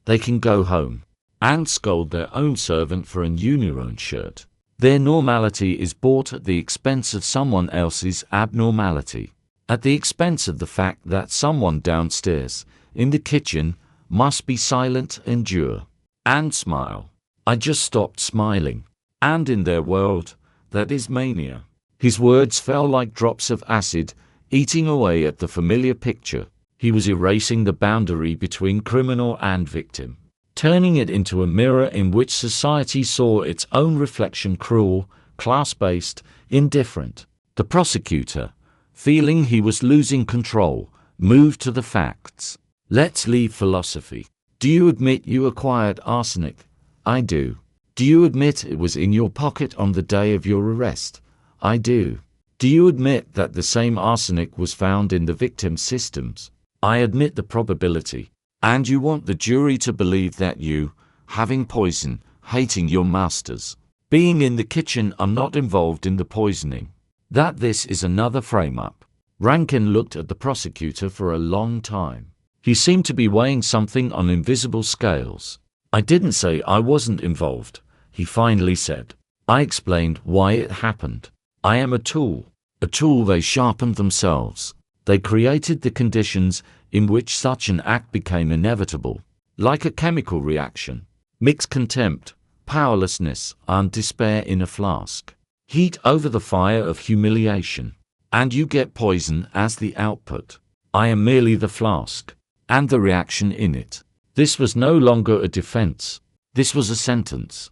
they can go home and scold their own servant for a union shirt. Their normality is bought at the expense of someone else's abnormality, at the expense of the fact that someone downstairs, in the kitchen, must be silent, endure, and smile. I just stopped smiling. And in their world, that is mania." His words fell like drops of acid, eating away at the familiar picture. He was erasing the boundary between criminal and victim, turning it into a mirror in which society saw its own reflection, cruel, class-based, indifferent. The prosecutor, feeling he was losing control, moved to the facts. "Let's leave philosophy. Do you admit you acquired arsenic?" "I do." "Do you admit it was in your pocket on the day of your arrest?" "I do." "Do you admit that the same arsenic was found in the victim's systems?" "I admit the probability." "And you want the jury to believe that you, having poison, hating your masters, being in the kitchen are not involved in the poisoning, that this is another frame-up?" Rankin looked at the prosecutor for a long time. He seemed to be weighing something on invisible scales. "I didn't say I wasn't involved," he finally said. "I explained why it happened. I am a tool they sharpened themselves. They created the conditions in which such an act became inevitable, like a chemical reaction. Mix contempt, powerlessness, and despair in a flask. Heat over the fire of humiliation, and you get poison as the output. I am merely the flask, and the reaction in it." This was no longer a defense. This was a sentence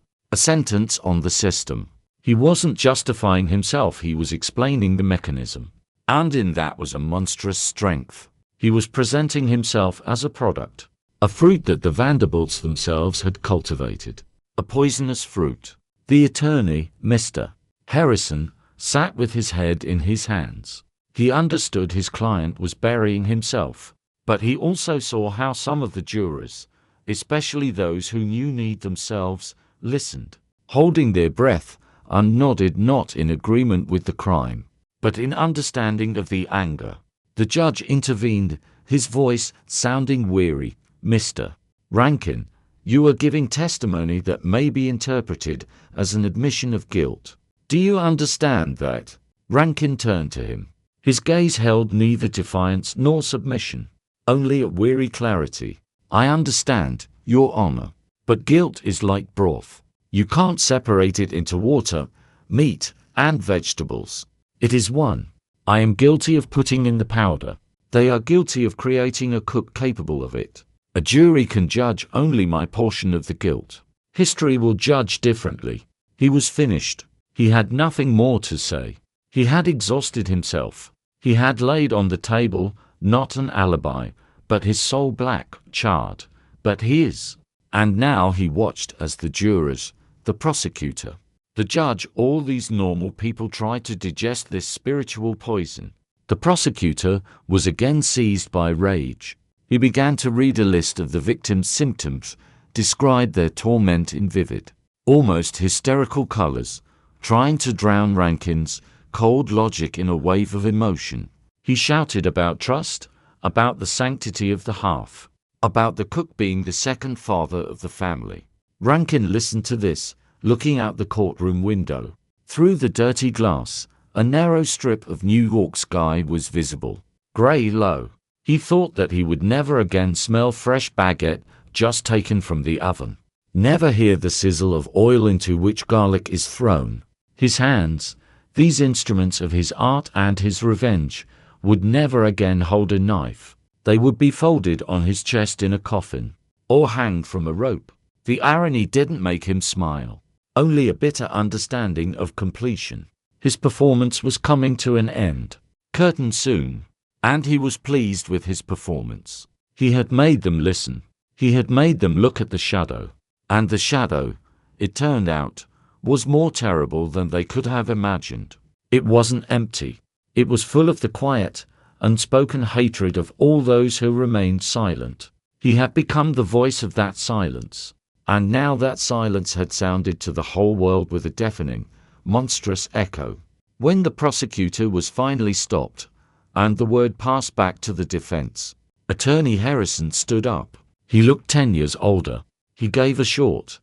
on the system. He wasn't justifying himself, he was explaining the mechanism. And in that was a monstrous strength. He was presenting himself as a product, a fruit that the Vanderbilts themselves had cultivated, a poisonous fruit. The attorney, Mr. Harrison, sat with his head in his hands. He understood his client was burying himself, but he also saw how some of the jurors, especially those who knew need themselves, listened, holding their breath, and nodded not in agreement with the crime, but in understanding of the anger. The judge intervened, his voice sounding weary. "Mr. Rankin, you are giving testimony that may be interpreted as an admission of guilt. Do you understand that?" Rankin turned to him. His gaze held neither defiance nor submission, only a weary clarity. "I understand, Your Honor, but guilt is like broth. You can't separate it into water, meat, and vegetables. It is one. I am guilty of putting in the powder. They are guilty of creating a cook capable of it. A jury can judge only my portion of the guilt. History will judge differently." He was finished. He had nothing more to say. He had exhausted himself. He had laid on the table, not an alibi, but his soul, black, charred, but his. And now he watched as the jurors, the prosecutor, the judge, all these normal people tried to digest this spiritual poison. The prosecutor was again seized by rage. He began to read a list of the victim's symptoms, described their torment in vivid, almost hysterical colors, trying to drown Rankin's cold logic in a wave of emotion. He shouted about trust, about the sanctity of the hearth, about the cook being the second father of the family. Rankin listened to this, looking out the courtroom window. Through the dirty glass, a narrow strip of New York sky was visible, gray low. He thought that he would never again smell fresh baguette just taken from the oven, never hear the sizzle of oil into which garlic is thrown. His hands, these instruments of his art and his revenge, would never again hold a knife. They would be folded on his chest in a coffin, or hanged from a rope. The irony didn't make him smile, only a bitter understanding of completion. His performance was coming to an end. Curtain soon. And he was pleased with his performance. He had made them listen. He had made them look at the shadow. And the shadow, it turned out, was more terrible than they could have imagined. It wasn't empty. It was full of the quiet, unspoken hatred of all those who remained silent. He had become the voice of that silence. And now that silence had sounded to the whole world with a deafening, monstrous echo. When the prosecutor was finally stopped, and the word passed back to the defense, Attorney Harrison stood up. He looked 10 years older. He gave a short,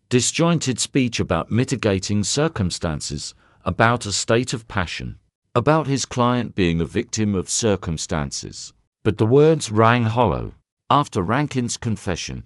disjointed speech about mitigating circumstances, about a state of passion, about his client being a victim of circumstances. But the words rang hollow. After Rankin's confession,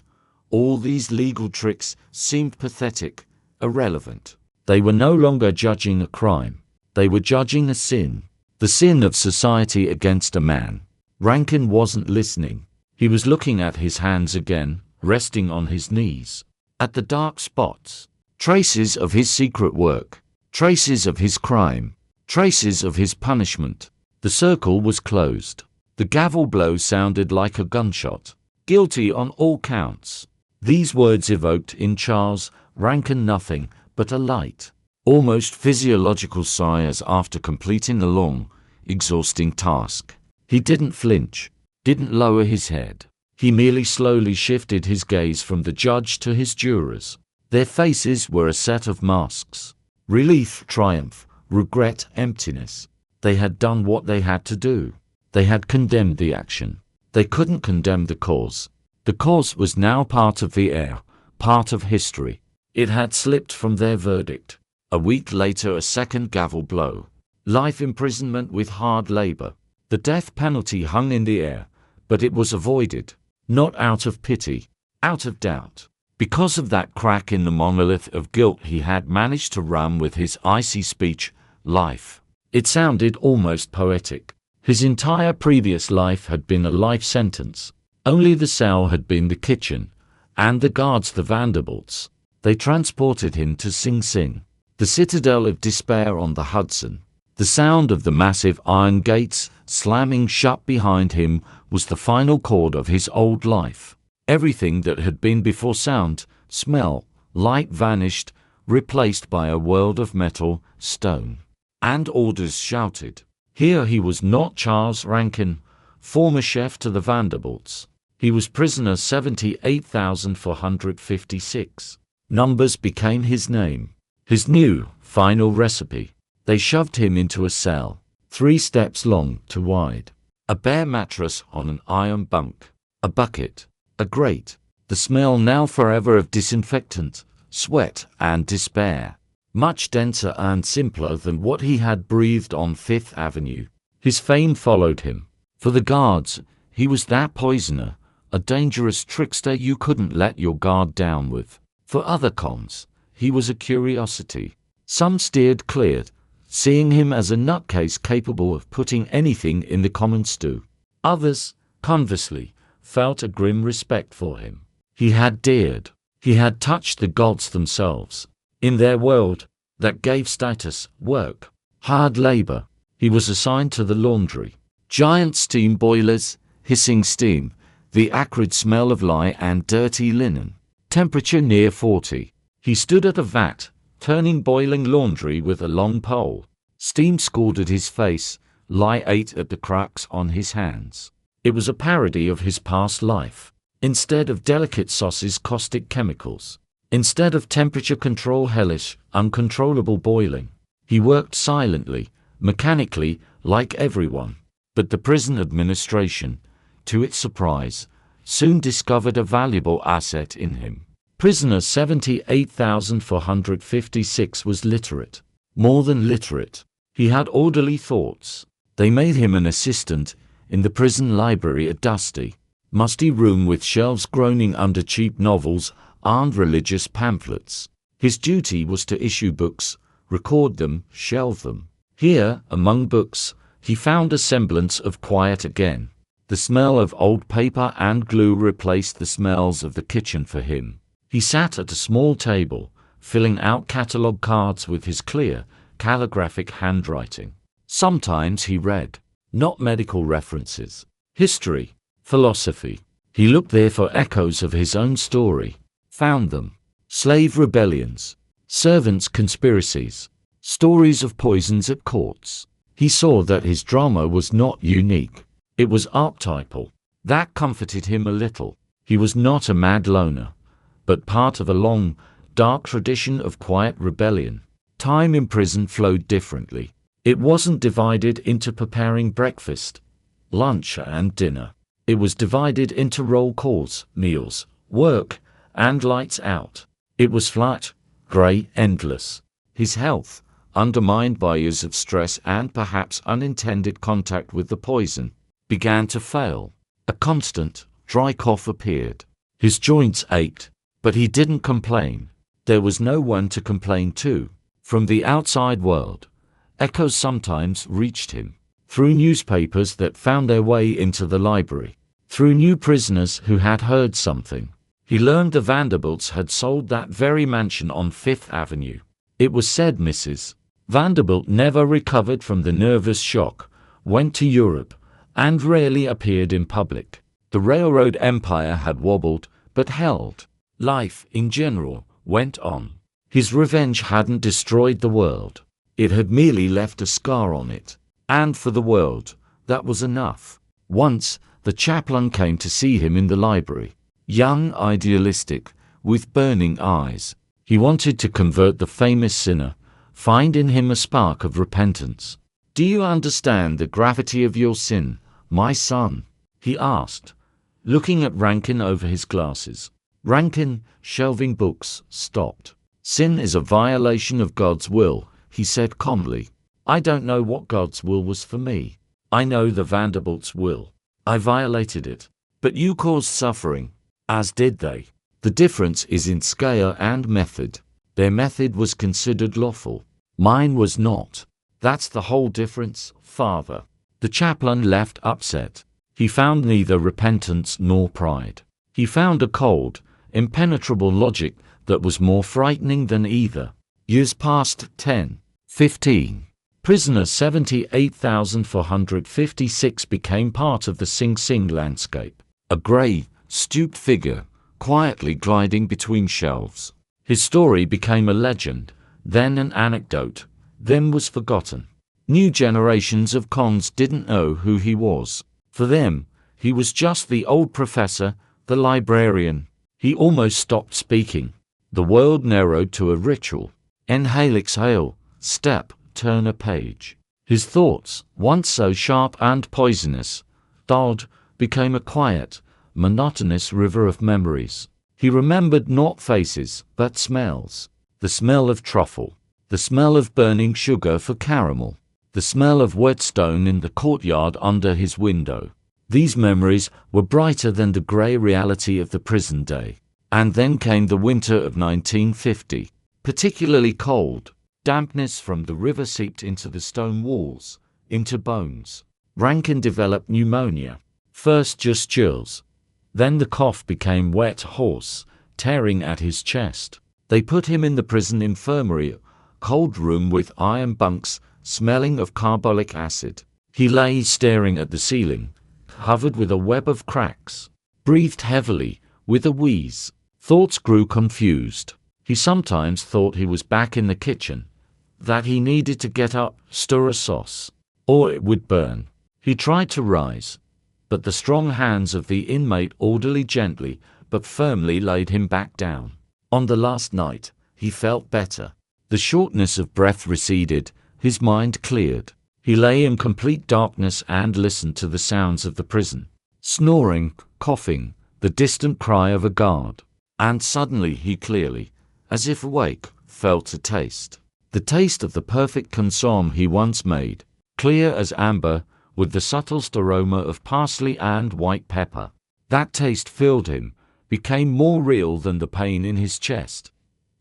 all these legal tricks seemed pathetic, irrelevant. They were no longer judging a crime. They were judging a sin. The sin of society against a man. Rankin wasn't listening. He was looking at his hands again, resting on his knees. At the dark spots. Traces of his secret work. Traces of his crime. Traces of his punishment. The circle was closed. The gavel blow sounded like a gunshot. Guilty on all counts. These words evoked in Charles Rankin nothing but a light, almost physiological sigh as after completing a long, exhausting task. He didn't flinch, didn't lower his head. He merely slowly shifted his gaze from the judge to his jurors. Their faces were a set of masks. Relief, triumph, regret, emptiness. They had done what they had to do. They had condemned the action. They couldn't condemn the cause. The cause was now part of the air, part of history. It had slipped from their verdict. A week later, a second gavel blow. Life imprisonment with hard labor. The death penalty hung in the air, but it was avoided. Not out of pity, out of doubt. Because of that crack in the monolith of guilt he had managed to run with his icy speech, life. It sounded almost poetic. His entire previous life had been a life sentence. Only the cell had been the kitchen, and the guards the Vanderbilts. They transported him to Sing Sing, the citadel of despair on the Hudson. The sound of the massive iron gates slamming shut behind him was the final chord of his old life. Everything that had been before sound, smell, light vanished, replaced by a world of metal, stone, and orders shouted. Here he was not Charles Rankin, former chef to the Vanderbilts. He was prisoner 78,456. Numbers became his name, his new, final recipe. They shoved him into a cell, 3 steps long to wide. A bare mattress on an iron bunk. A bucket. A grate. The smell now forever of disinfectant, sweat, and despair. Much denser and simpler than what he had breathed on Fifth Avenue. His fame followed him. For the guards, he was that poisoner, a dangerous trickster you couldn't let your guard down with. For other cons, he was a curiosity. Some steered clear, seeing him as a nutcase capable of putting anything in the common stew. Others, conversely, felt a grim respect for him. He had dared. He had touched the gods themselves. In their world, that gave status, work, hard labor. He was assigned to the laundry. Giant steam boilers, hissing steam, the acrid smell of lye and dirty linen. Temperature near 40. He stood at a vat, turning boiling laundry with a long pole. Steam scalded his face, lye ate at the cracks on his hands. It was a parody of his past life. Instead of delicate sauces, caustic chemicals. Instead of temperature control, hellish, uncontrollable boiling. He worked silently, mechanically, like everyone. But the prison administration, to its surprise, soon discovered a valuable asset in him. Prisoner 78,456 was literate. More than literate. He had orderly thoughts. They made him an assistant in the prison library, a dusty, musty room with shelves groaning under cheap novels and religious pamphlets. His duty was to issue books, record them, shelve them. Here, among books, he found a semblance of quiet again. The smell of old paper and glue replaced the smells of the kitchen for him. He sat at a small table, filling out catalog cards with his clear, calligraphic handwriting. Sometimes he read, not medical references, history, philosophy. He looked there for echoes of his own story, found them. Slave rebellions, servants' conspiracies, stories of poisons at courts. He saw that his drama was not unique. It was archetypal. That comforted him a little. He was not a mad loner, but part of a long, dark tradition of quiet rebellion. Time in prison flowed differently. It wasn't divided into preparing breakfast, lunch, and dinner. It was divided into roll calls, meals, work, and lights out. It was flat, grey, endless. His health, undermined by years of stress and perhaps unintended contact with the poison, began to fail. A constant, dry cough appeared. His joints ached, but he didn't complain. There was no one to complain to. From the outside world, echoes sometimes reached him. Through newspapers that found their way into the library. Through new prisoners who had heard something. He learned the Vanderbilts had sold that very mansion on Fifth Avenue. It was said Mrs. Vanderbilt never recovered from the nervous shock, went to Europe, and rarely appeared in public. The railroad empire had wobbled, but held. Life, in general, went on. His revenge hadn't destroyed the world. It had merely left a scar on it. And for the world, that was enough. Once, the chaplain came to see him in the library. Young, idealistic, with burning eyes. He wanted to convert the famous sinner, find in him a spark of repentance. "Do you understand the gravity of your sin, my son?" he asked, looking at Rankin over his glasses. Rankin, shelving books, stopped. "Sin is a violation of God's will," he said calmly. "I don't know what God's will was for me. I know the Vanderbilts' will. I violated it. But you caused suffering, as did they. The difference is in scale and method. Their method was considered lawful. Mine was not. That's the whole difference, Father." The chaplain left upset. He found neither repentance nor pride. He found a cold, impenetrable logic that was more frightening than either. Years passed, 10, 15. Prisoner 78,456 became part of the Sing Sing landscape. A grey, stooped figure, quietly gliding between shelves. His story became a legend, then an anecdote, then was forgotten. New generations of cons didn't know who he was. For them, he was just the old professor, the librarian. He almost stopped speaking. The world narrowed to a ritual. Inhale, exhale, step, turn a page. His thoughts, once so sharp and poisonous, dulled, became a quiet, monotonous river of memories. He remembered not faces, but smells. The smell of truffle. The smell of burning sugar for caramel. The smell of whetstone in the courtyard under his window. These memories were brighter than the grey reality of the prison day. And then came the winter of 1950. Particularly cold. Dampness from the river seeped into the stone walls, into bones. Rankin developed pneumonia. First just chills. Then the cough became wet hoarse, tearing at his chest. They put him in the prison infirmary, cold room with iron bunks, smelling of carbolic acid. He lay staring at the ceiling, covered with a web of cracks. Breathed heavily, with a wheeze. Thoughts grew confused. He sometimes thought he was back in the kitchen, that he needed to get up, stir a sauce, or it would burn. He tried to rise, but the strong hands of the inmate orderly gently but firmly laid him back down. On the last night, he felt better. The shortness of breath receded, his mind cleared. He lay in complete darkness and listened to the sounds of the prison. Snoring, coughing, the distant cry of a guard. And suddenly he clearly, as if awake, felt a taste. The taste of the perfect consomme he once made, clear as amber, with the subtlest aroma of parsley and white pepper. That taste filled him, became more real than the pain in his chest,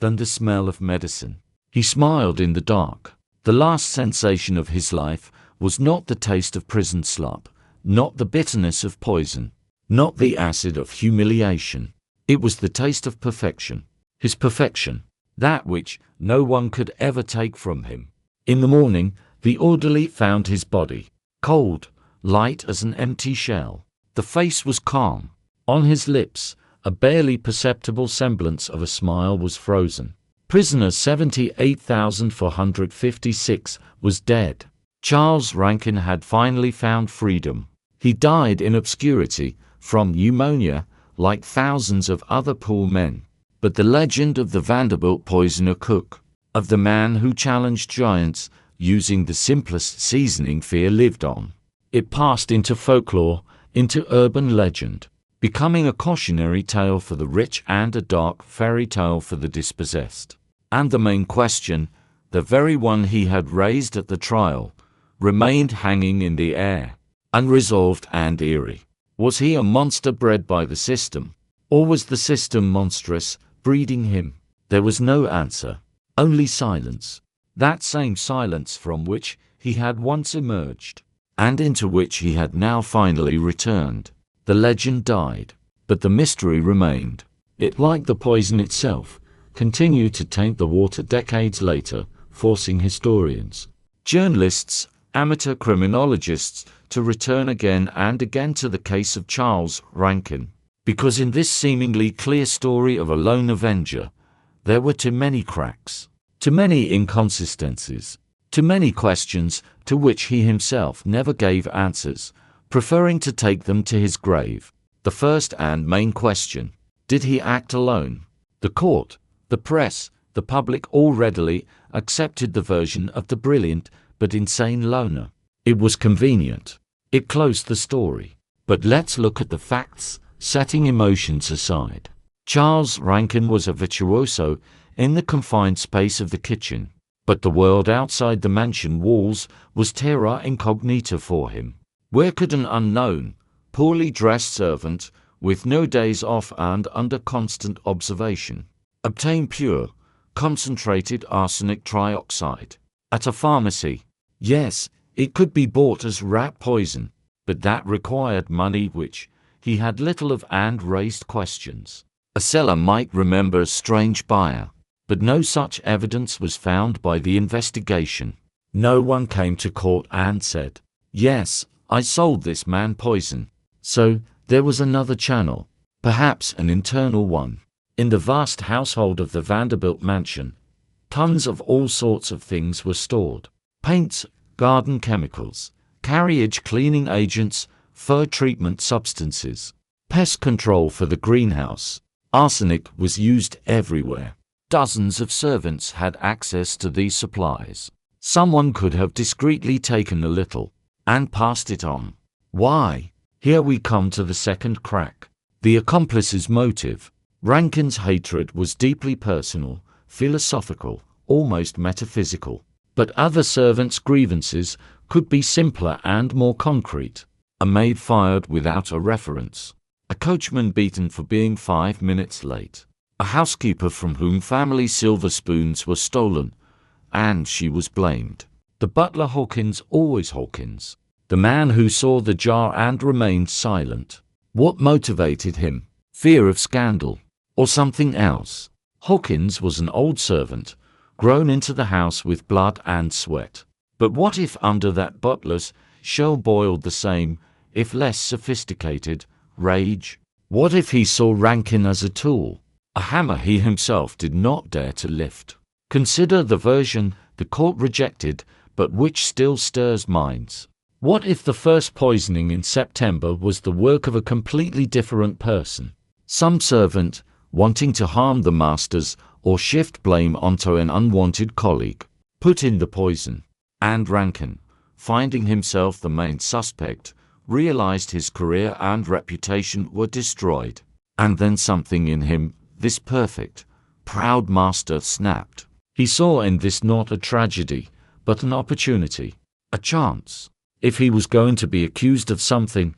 than the smell of medicine. He smiled in the dark. The last sensation of his life was not the taste of prison slop, not the bitterness of poison, not the acid of humiliation. It was the taste of perfection. His perfection, that which no one could ever take from him. In the morning, the orderly found his body, cold, light as an empty shell. The face was calm. On his lips, a barely perceptible semblance of a smile was frozen. Prisoner 78,456 was dead. Charles Rankin had finally found freedom. He died in obscurity, from pneumonia, like thousands of other poor men. But the legend of the Vanderbilt poisoner cook, of the man who challenged giants using the simplest seasoning fear, lived on. It passed into folklore, into urban legend, becoming a cautionary tale for the rich and a dark fairy tale for the dispossessed. And the main question, the very one he had raised at the trial, remained hanging in the air, unresolved and eerie. Was he a monster bred by the system, or was the system monstrous, breeding him? There was no answer, only silence. That same silence from which he had once emerged, and into which he had now finally returned. The legend died, but the mystery remained. It, like the poison itself, continued to taint the water decades later, forcing historians, journalists, amateur criminologists to return again and again to the case of Charles Rankin. Because in this seemingly clear story of a lone avenger, there were too many cracks, too many inconsistencies, too many questions to which he himself never gave answers, preferring to take them to his grave. The first and main question: did he act alone? The court, the press, the public all readily accepted the version of the brilliant but insane loner. It was convenient. It closed the story. But let's look at the facts, setting emotions aside. Charles Rankin was a virtuoso in the confined space of the kitchen, but the world outside the mansion walls was terra incognita for him. Where could an unknown, poorly dressed servant, with no days off and under constant observation, obtain pure, concentrated arsenic trioxide? At a pharmacy. Yes, it could be bought as rat poison, but that required money which he had little of and raised questions. A seller might remember a strange buyer, but no such evidence was found by the investigation. No one came to court and said, "Yes, I sold this man poison." So, there was another channel, perhaps an internal one. In the vast household of the Vanderbilt mansion, tons of all sorts of things were stored. Paints, garden chemicals, carriage cleaning agents, fur treatment substances, pest control for the greenhouse. Arsenic was used everywhere. Dozens of servants had access to these supplies. Someone could have discreetly taken a little and passed it on. Why? Here we come to the second crack. The accomplice's motive. Rankin's hatred was deeply personal, philosophical, almost metaphysical. But other servants' grievances could be simpler and more concrete. A maid fired without a reference. A coachman beaten for being 5 minutes late. A housekeeper from whom family silver spoons were stolen, and she was blamed. The butler Hawkins, always Hawkins. The man who saw the jar and remained silent. What motivated him? Fear of scandal, or something else? Hawkins was an old servant, grown into the house with blood and sweat. But what if under that butler's shell boiled the same, if less sophisticated, rage? What if he saw Rankin as a tool, a hammer he himself did not dare to lift? Consider the version the court rejected, but which still stirs minds. What if the first poisoning in September was the work of a completely different person? Some servant, wanting to harm the masters or shift blame onto an unwanted colleague, put in the poison. And Rankin, finding himself the main suspect, realized his career and reputation were destroyed. And then something in him, this perfect, proud master, snapped. He saw in this not a tragedy, but an opportunity, a chance. If he was going to be accused of something,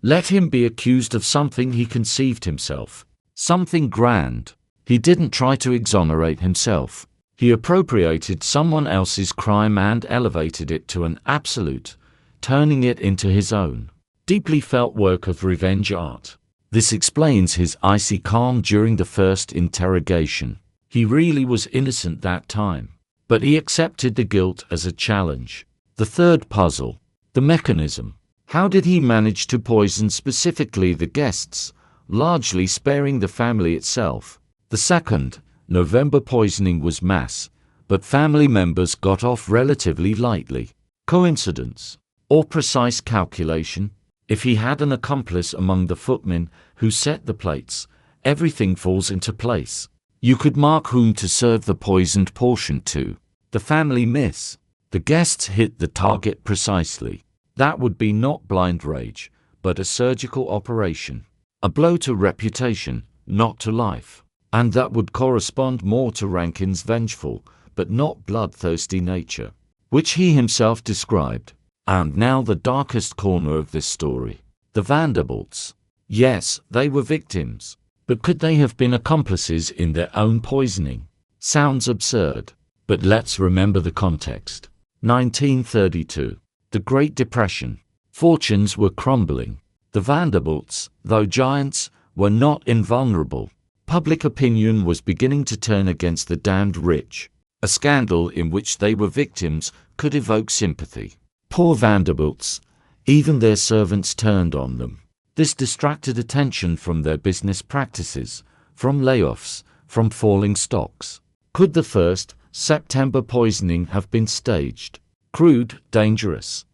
let him be accused of something he conceived himself, something grand. He didn't try to exonerate himself. He appropriated someone else's crime and elevated it to an absolute, turning it into his own. deeply felt work of revenge art. This explains his icy calm during the first interrogation. He really was innocent that time, but he accepted the guilt as a challenge. The third puzzle, the mechanism. How did he manage to poison specifically the guests, largely sparing the family itself? The second, November poisoning was mass, but family members got off relatively lightly. Coincidence or precise calculation? If he had an accomplice among the footmen who set the plates, everything falls into place. You could mark whom to serve the poisoned portion to. The family miss. The guests hit the target precisely. That would be not blind rage, but a surgical operation. A blow to reputation, not to life. And that would correspond more to Rankin's vengeful, but not bloodthirsty nature, which he himself described. And now the darkest corner of this story. The Vanderbilts. Yes, they were victims. But could they have been accomplices in their own poisoning? Sounds absurd. But let's remember the context. 1932. The Great Depression. Fortunes were crumbling. The Vanderbilts, though giants, were not invulnerable. Public opinion was beginning to turn against the damned rich. A scandal in which they were victims could evoke sympathy. Poor Vanderbilts. Even their servants turned on them. This distracted attention from their business practices, from layoffs, from falling stocks. Could the first September poisoning have been staged? Crude, dangerous,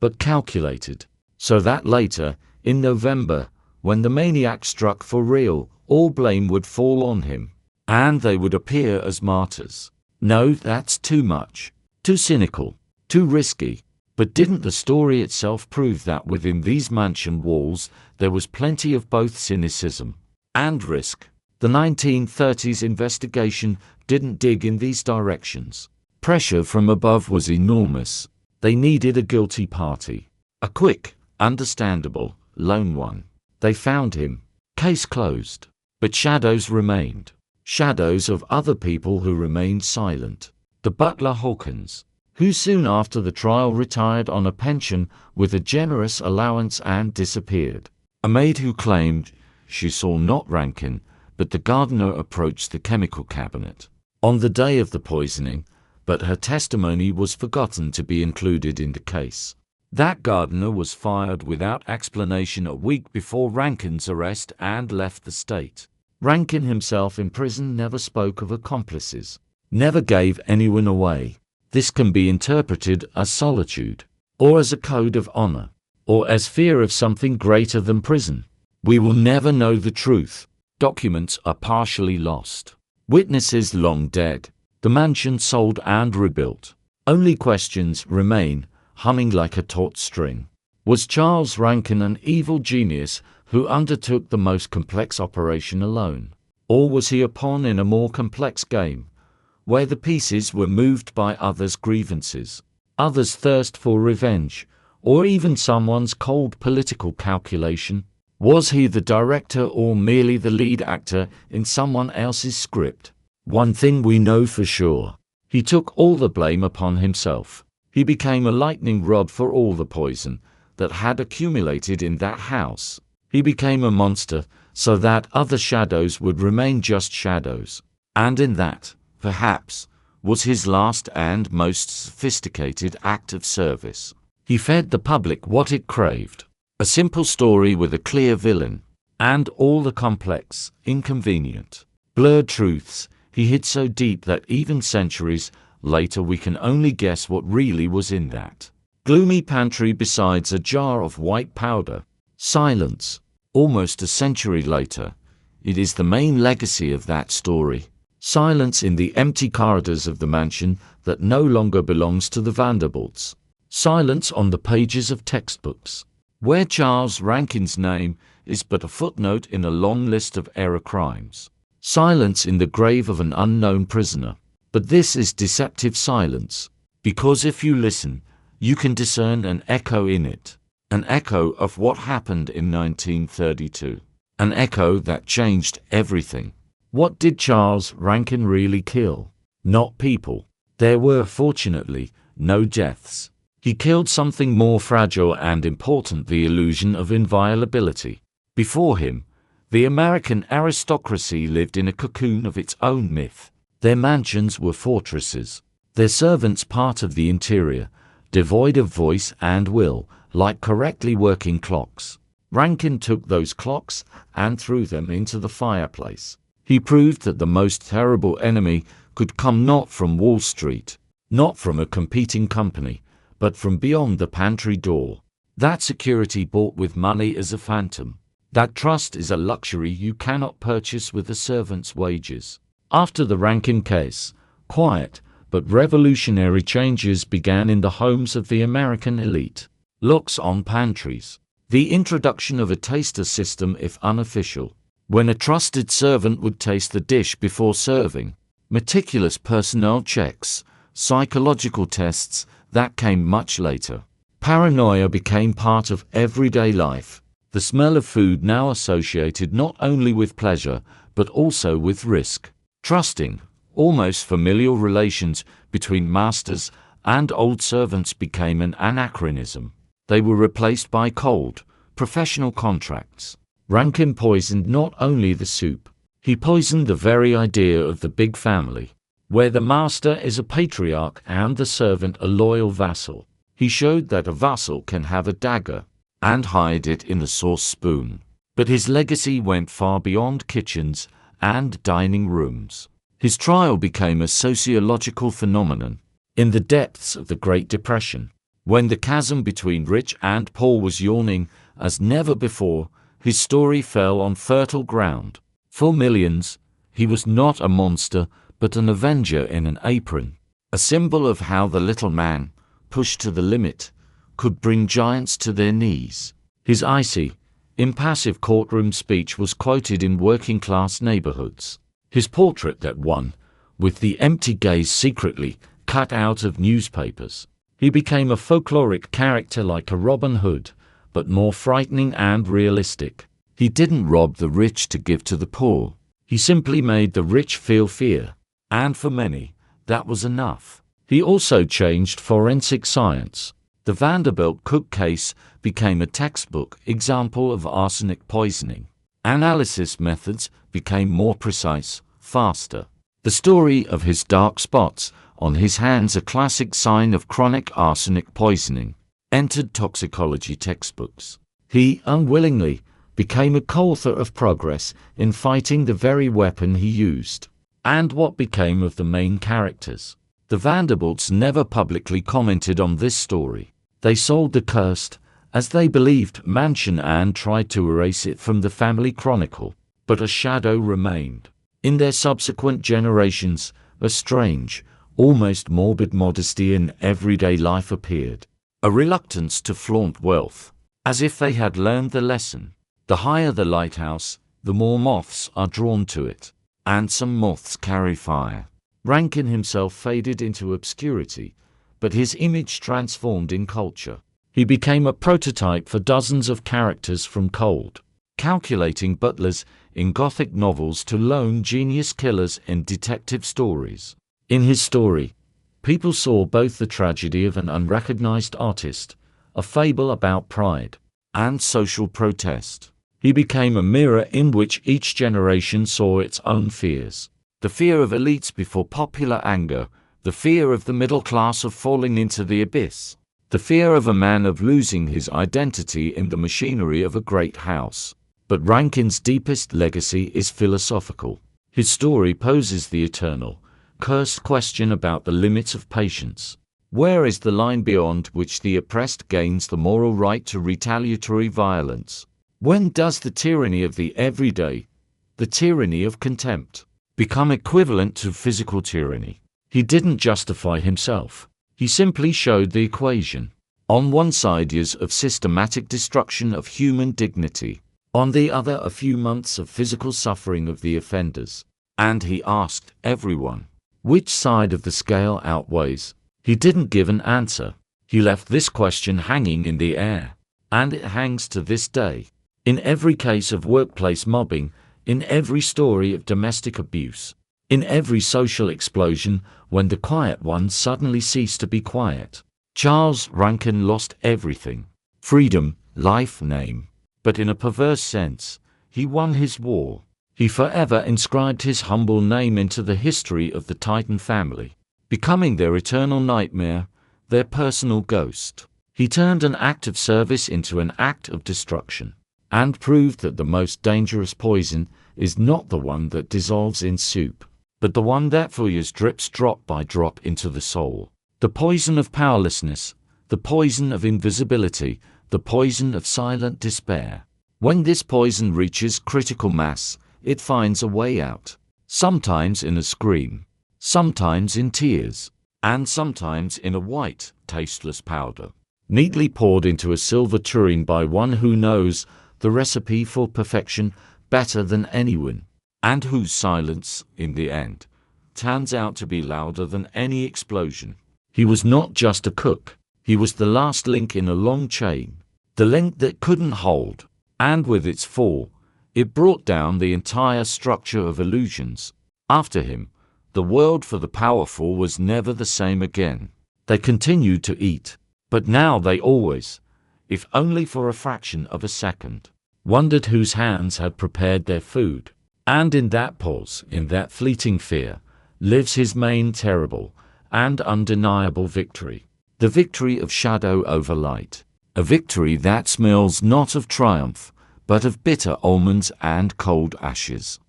but calculated, so that later, in November, when the maniac struck for real, all blame would fall on him, and they would appear as martyrs. No, that's too much, too cynical, too risky. But didn't the story itself prove that within these mansion walls there was plenty of both cynicism and risk? The 1930s investigation didn't dig in these directions. Pressure from above was enormous. They needed a guilty party. A quick, understandable, lone one. They found him. Case closed. But shadows remained. Shadows of other people who remained silent. The butler Hawkins, who soon after the trial retired on a pension with a generous allowance and disappeared. A maid who claimed she saw not Rankin, but the gardener approach the chemical cabinet on the day of the poisoning, but her testimony was forgotten to be included in the case. That gardener was fired without explanation a week before Rankin's arrest and left the state. Rankin himself in prison never spoke of accomplices, never gave anyone away. This can be interpreted as solitude, or as a code of honor, or as fear of something greater than prison. We will never know the truth. Documents are partially lost. Witnesses long dead. The mansion sold and rebuilt. Only questions remain, humming like a taut string. Was Charles Rankin an evil genius who undertook the most complex operation alone? Or was he a pawn in a more complex game, where the pieces were moved by others' grievances, others' thirst for revenge, or even someone's cold political calculation? Was he the director or merely the lead actor in someone else's script? One thing we know for sure. He took all the blame upon himself. He became a lightning rod for all the poison that had accumulated in that house. He became a monster so that other shadows would remain just shadows. And in that, perhaps, was his last and most sophisticated act of service. He fed the public what it craved. A simple story with a clear villain, and all the complex, inconvenient, blurred truths he hid so deep that even centuries later we can only guess what really was in that gloomy pantry besides a jar of white powder. Silence. Almost a century later, it is the main legacy of that story. Silence in the empty corridors of the mansion that no longer belongs to the Vanderbilts. Silence on the pages of textbooks, where Charles Rankin's name is but a footnote in a long list of error crimes. Silence in the grave of an unknown prisoner. But this is deceptive silence, because if you listen, you can discern an echo in it. An echo of what happened in 1932. An echo that changed everything. What did Charles Rankin really kill? Not people. There were, fortunately, no deaths. He killed something more fragile and important, the illusion of inviolability. Before him, the American aristocracy lived in a cocoon of its own myth. Their mansions were fortresses, their servants part of the interior, devoid of voice and will, like correctly working clocks. Rankin took those clocks and threw them into the fireplace. He proved that the most terrible enemy could come not from Wall Street, not from a competing company, but from beyond the pantry door. That security bought with money is a phantom. That trust is a luxury you cannot purchase with a servant's wages. After the Rankin case, quiet but revolutionary changes began in the homes of the American elite. Locks on pantries. The introduction of a taster system, if unofficial, when a trusted servant would taste the dish before serving. Meticulous personnel checks, psychological tests, that came much later. Paranoia became part of everyday life. The smell of food now associated not only with pleasure, but also with risk. Trusting, almost familial relations between masters and old servants became an anachronism. They were replaced by cold, professional contracts. Rankin poisoned not only the soup, he poisoned the very idea of the big family, where the master is a patriarch and the servant a loyal vassal. He showed that a vassal can have a dagger and hide it in the sauce spoon. But his legacy went far beyond kitchens and dining rooms. His trial became a sociological phenomenon. In the depths of the Great Depression, when the chasm between rich and poor was yawning as never before, his story fell on fertile ground. For millions, he was not a monster, but an avenger in an apron, a symbol of how the little man, pushed to the limit, could bring giants to their knees. His icy, impassive courtroom speech was quoted in working-class neighborhoods. His portrait that won, with the empty gaze secretly cut out of newspapers. He became a folkloric character like a Robin Hood, but more frightening and realistic. He didn't rob the rich to give to the poor. He simply made the rich feel fear. And for many, that was enough. He also changed forensic science. The Vanderbilt cook case became a textbook example of arsenic poisoning. Analysis methods became more precise, faster. The story of his dark spots on his hands, a classic sign of chronic arsenic poisoning, entered toxicology textbooks. He unwillingly became a co-author of progress in fighting the very weapon he used. And what became of the main characters? The Vanderbilts never publicly commented on this story. They sold the cursed, as they believed, mansion and tried to erase it from the family chronicle. But a shadow remained. In their subsequent generations, a strange, almost morbid modesty in everyday life appeared. A reluctance to flaunt wealth, as if they had learned the lesson. The higher the lighthouse, the more moths are drawn to it. And some moths carry fire. Rankin himself faded into obscurity, but his image transformed in culture. He became a prototype for dozens of characters, from cold, calculating butlers in Gothic novels to lone genius killers in detective stories. In his story, people saw both the tragedy of an unrecognized artist, a fable about pride, and social protest. He became a mirror in which each generation saw its own fears. The fear of elites before popular anger, the fear of the middle class of falling into the abyss, the fear of a man of losing his identity in the machinery of a great house. But Rankin's deepest legacy is philosophical. His story poses the eternal, cursed question about the limits of patience. Where is the line beyond which the oppressed gains the moral right to retaliatory violence? When does the tyranny of the everyday, the tyranny of contempt, become equivalent to physical tyranny? He didn't justify himself. He simply showed the equation. On one side, years of systematic destruction of human dignity. On the other, a few months of physical suffering of the offenders. And he asked everyone, which side of the scale outweighs? He didn't give an answer. He left this question hanging in the air. And it hangs to this day. In every case of workplace mobbing, in every story of domestic abuse, in every social explosion when the quiet ones suddenly cease to be quiet. Charles Rankin lost everything: freedom, life, name. But in a perverse sense, he won his war. He forever inscribed his humble name into the history of the Titan family, becoming their eternal nightmare, their personal ghost. He turned an act of service into an act of destruction, and proved that the most dangerous poison is not the one that dissolves in soup, but the one that fires drips drop by drop into the soul. The poison of powerlessness, the poison of invisibility, the poison of silent despair. When this poison reaches critical mass, it finds a way out, sometimes in a scream, sometimes in tears, and sometimes in a white, tasteless powder, neatly poured into a silver tureen by one who knows the recipe for perfection better than anyone, and whose silence, in the end, turns out to be louder than any explosion. He was not just a cook, he was the last link in a long chain, the link that couldn't hold, and with its fall, it brought down the entire structure of illusions. After him, the world for the powerful was never the same again. They continued to eat, but now they always, if only for a fraction of a second, wondered whose hands had prepared their food. And in that pause, in that fleeting fear, lives his main terrible and undeniable victory. The victory of shadow over light. A victory that smells not of triumph, but of bitter almonds and cold ashes.